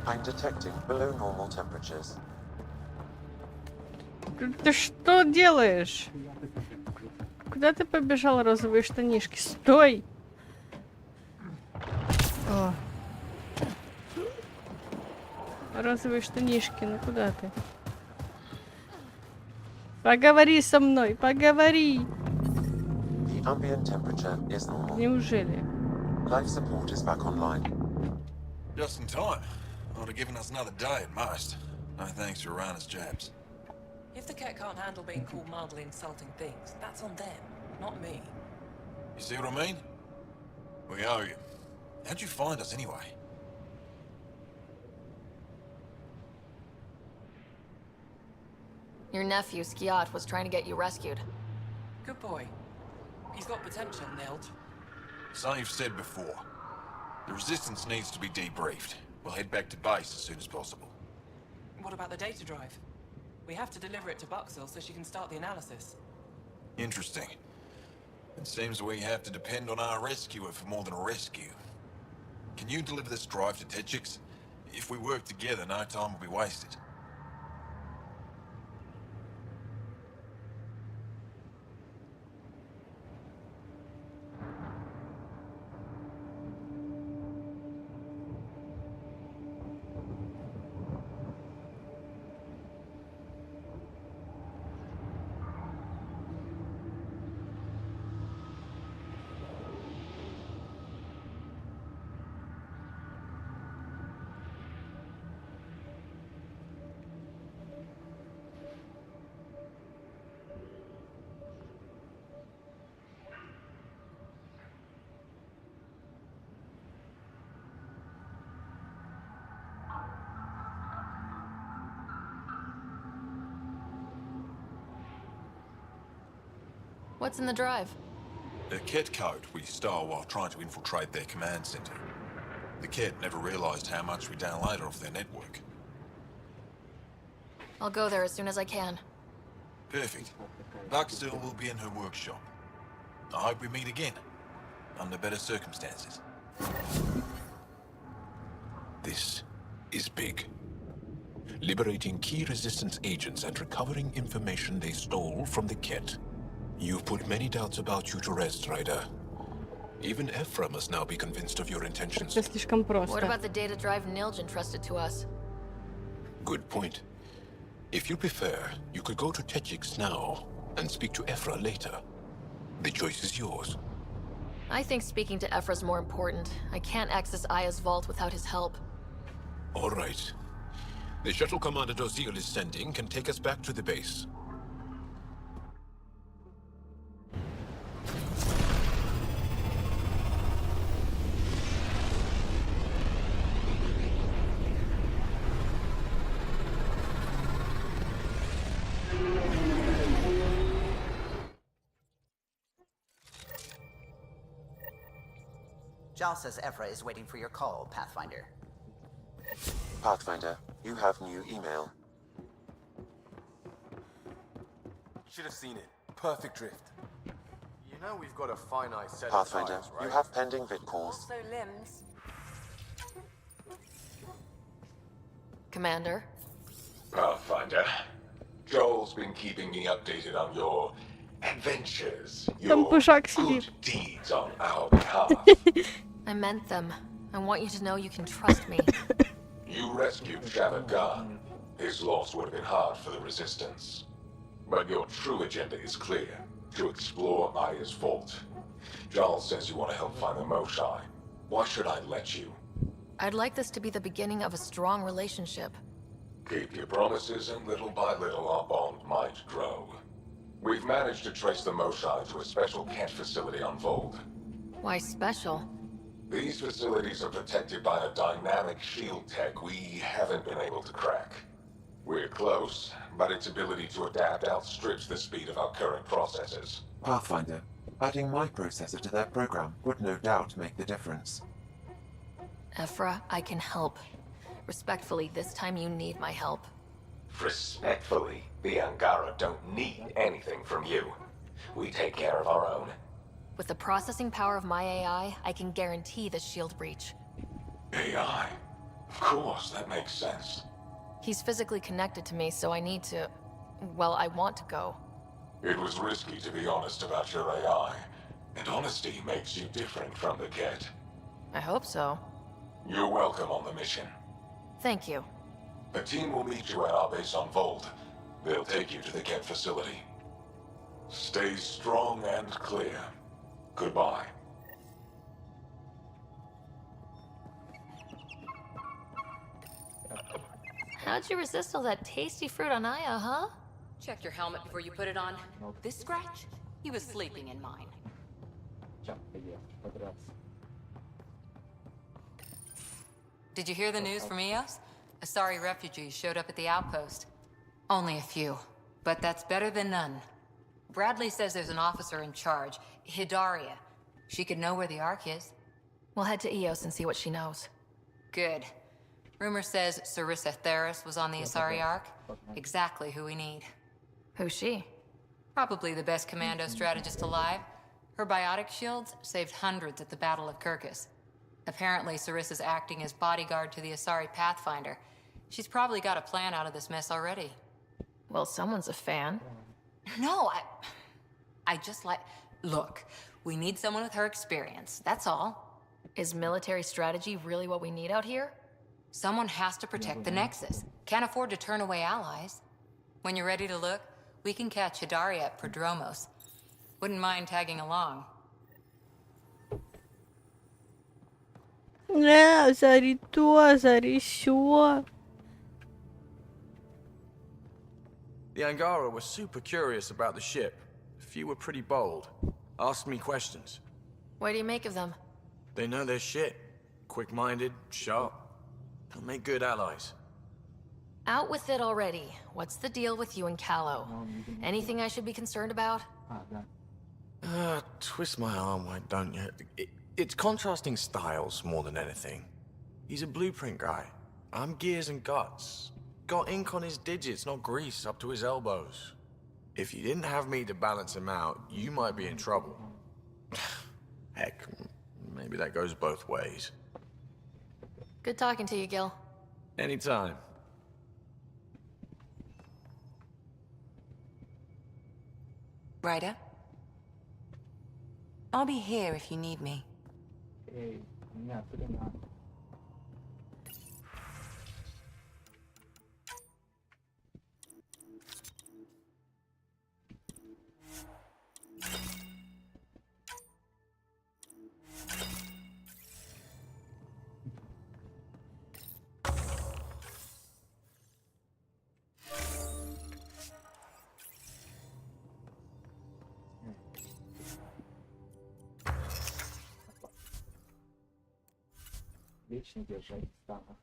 I'm detecting below normal temperatures. Ты что делаешь? Куда ты побежал, розовые штанишки? Стой! О. Розовые штанишки, ну куда ты? Поговори со мной, поговори! The ambient temperature is normal. Неужели? Life support is back online. Just in time. Would have given us another day at most. No thanks to Rana's jabs. If the cat can't handle being called mildly insulting things, that's on them, not me. You see what I mean? We owe you. How'd you find us anyway? Your nephew, Skiat, was trying to get you rescued. Good boy. He's got potential, Nilt. Something you've said before. The Resistance needs to be debriefed. We'll head back to base as soon as possible. What about the data drive? We have to deliver it to Buxel so she can start the analysis. Interesting. It seems we have to depend on our rescuer for more than a rescue. Can you deliver this drive to Tetchix? If we work together, no time will be wasted. What's in the drive? A Ket code we stole while trying to infiltrate their command center. The Ket never realized how much we downloaded off their network. I'll go there as soon as I can. Perfect. Buckstill will be in her workshop. I hope we meet again, under better circumstances. This is big. Liberating key resistance agents and recovering information they stole from the Ket. You've put many doubts about you to rest, Ryder. Even Ephra must now be convinced of your intentions. Это слишком просто. What about the data drive Nilj entrusted to us? Good point. If you prefer, you could go to Techix now and speak to Ephra later. The choice is yours. I think speaking to Ephra's more important. I can't access Aya's vault without his help. All right. The shuttle Commander Dozil is sending can take us back to the base. Jal says Ephra is waiting for your call, Pathfinder. Pathfinder, you have new email. Should have seen it. Perfect drift. You know we've got a finite set Pathfinder, of times, right? you have pending vid calls. Also limbs. Commander? Pathfinder, Joel's been keeping me updated on your adventures, Там your пушак сидит. deeds on our behalf. I meant them. I want you to know you can trust me. You rescued Shattered Khan. His loss would have been hard for the Resistance. But your true agenda is clear. To explore Aya's vault. Giles says you want to help find the Moshai. Why should I let you? I'd like this to be the beginning of a strong relationship. Keep your promises, and little by little our bond might grow. We've managed to trace the Moshai to a special Kent facility on Vold. Why special? These facilities are protected by a dynamic shield tech we haven't been able to crack. We're close, but its ability to adapt outstrips the speed of our current processors. Pathfinder, adding my processor to their program would no doubt make the difference. Ephra, I can help. Respectfully, this time you need my help. Respectfully, the Angara don't need anything from you. We take care of our own. With the processing power of my AI, I can guarantee the shield breach. AI? Of course, that makes sense. He's physically connected to me, so I need to... well, I want to go. It was risky to be honest about your AI, and honesty makes you different from the Ket. I hope so. You're welcome on the mission. Thank you. A team will meet you at our base on Vold. They'll take you to the Ket facility. Stay strong and clear. Goodbye. How'd you resist all that tasty fruit on Aya, huh? Check your helmet before you put it on. This scratch? He was sleeping in mine. Did you hear the news from Eos? Asari refugees showed up at the outpost. Only a few, but that's better than none. Bradley says there's an officer in charge, Hidaria. She could know where the Ark is. We'll head to Eos and see what she knows. Good. Rumor says Sarissa Theris was on the Asari Ark. Exactly who we need. Who's she? Probably the best commando strategist alive. Her biotic shields saved hundreds at the Battle of Kirkus. Apparently, Sarissa's acting as bodyguard to the Asari Pathfinder. She's probably got a plan out of this mess already. Well, someone's a fan. No, I just like... Look, we need someone with her experience, that's all. Is military strategy really what we need out here? Someone has to protect the Nexus. Can't afford to turn away allies. When you're ready to look, we can catch Hidari at Prodromos. Wouldn't mind tagging along. Азари то, Азари сё. The Angara were super curious about the ship. A few were pretty bold. Asked me questions. What do you make of them? They know their shit. Quick-minded, sharp. They'll make good allies. Out with it already. What's the deal with you and Callow? Anything I should be concerned about? Twist my arm, why don't you? It's contrasting styles more than anything. He's a blueprint guy. I'm gears and guts. Got ink on his digits, not grease, up to his elbows. If you didn't have me to balance him out, you might be in trouble. Heck, maybe that goes both ways. Good talking to you, Gil. Anytime. Ryder? I'll be here if you need me. Вечно держать стана.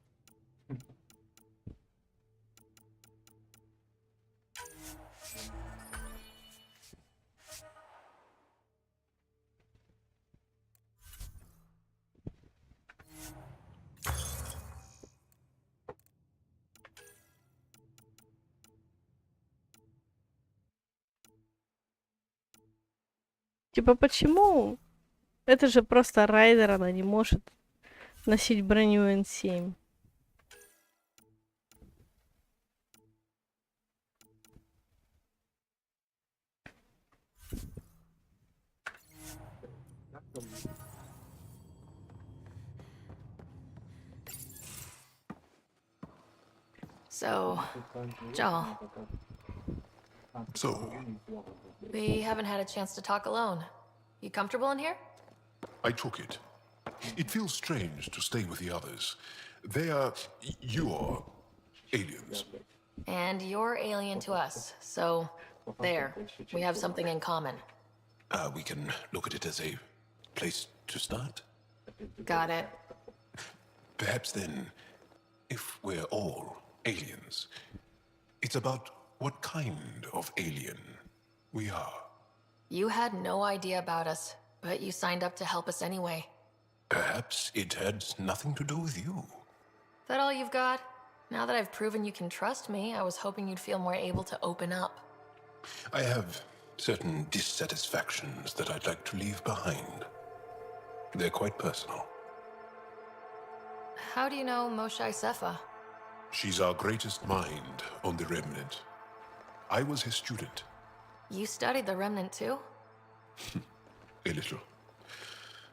Типа, почему? Это же просто Райдер, она не может носить броню N7. So, Joel. So, We haven't had a chance to talk alone. You comfortable in here? I took it. It feels strange to stay with the others. They are... you are... aliens. And you're alien to us, so there. We have something in common. We can look at it as a place to start. Got it. Perhaps then, if we're all aliens, it's about what kind of alien we are. You had no idea about us, but you signed up to help us anyway. Perhaps it had nothing to do with you. That all you've got? Now that I've proven you can trust me, I was hoping you'd feel more able to open up. I have certain dissatisfactions that I'd like to leave behind. They're quite personal. How do you know Moshae Sefa? She's our greatest mind on the Remnant. I was his student. You studied the Remnant too? A little.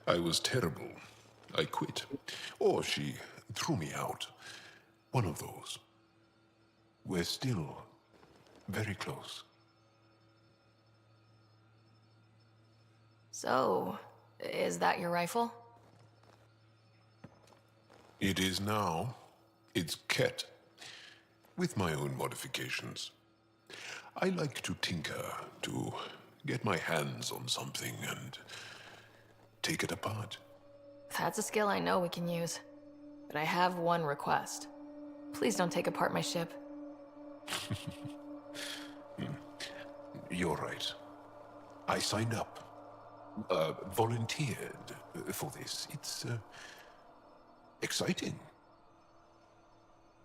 I was terrible. I quit. Or she threw me out. One of those. We're still very close. So, is that your rifle? It is now. It's Ket. With my own modifications. I like to tinker, to get my hands on something and take it apart. That's a skill I know we can use. But I have one request. Please don't take apart my ship. You're right. I signed up. Volunteered for this. It's exciting.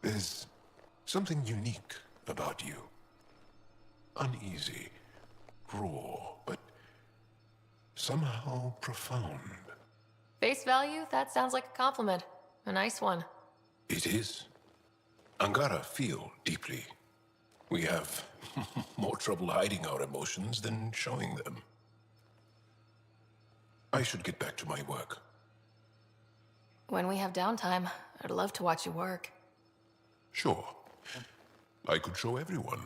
There's something unique about you. Uneasy, raw, but somehow profound. Face value, that sounds like a compliment. A nice one. It is. Angara feel deeply. We have more trouble hiding our emotions than showing them. I should get back to my work. When we have downtime, I'd love to watch you work. Sure. I could show everyone.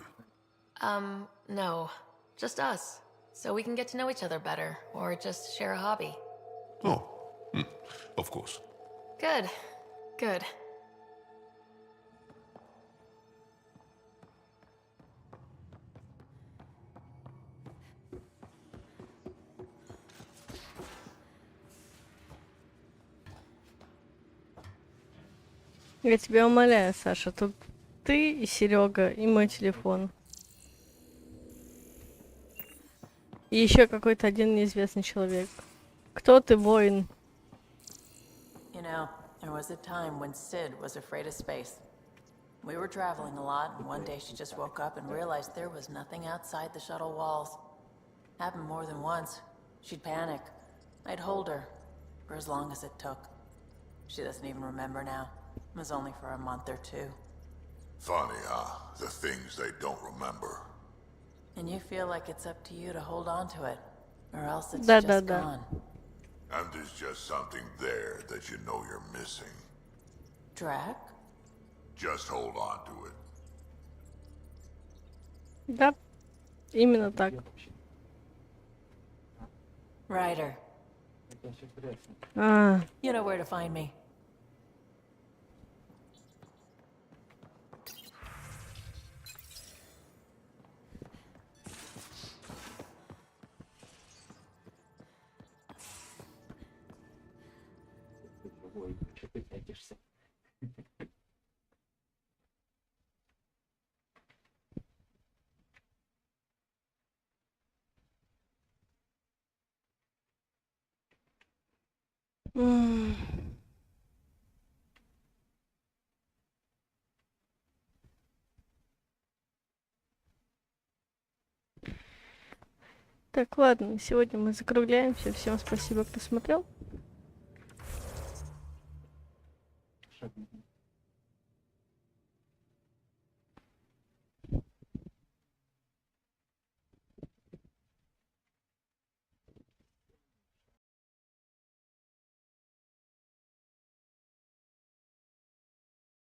No. Just us. So we can get to know each other better, or just share a hobby. Oh, of course. Good. Good. Я тебя умоляю, Саша, тут ты и Серега, и мой телефон. И еще какой-то один неизвестный человек. Кто ты, воин? You know, there was a time when Sid was afraid of space. We were traveling a lot, and one day she just woke up and realized there was nothing outside the shuttle walls. Happened more than once. She'd panic. I'd hold her, for as long as it took. She doesn't even remember now. It was only for a month or two. Funny, huh? The things they don't remember. And you feel like it's up to you to hold on to it, or else it's Да, just да, да. gone. And there's just something there that you know you're missing. Drac? Just hold on to it. Да, именно так. Ryder. А, You know where to find me. Ой, что ты пятишься? м. Так, ладно, сегодня мы закругляемся. Всем спасибо, кто смотрел.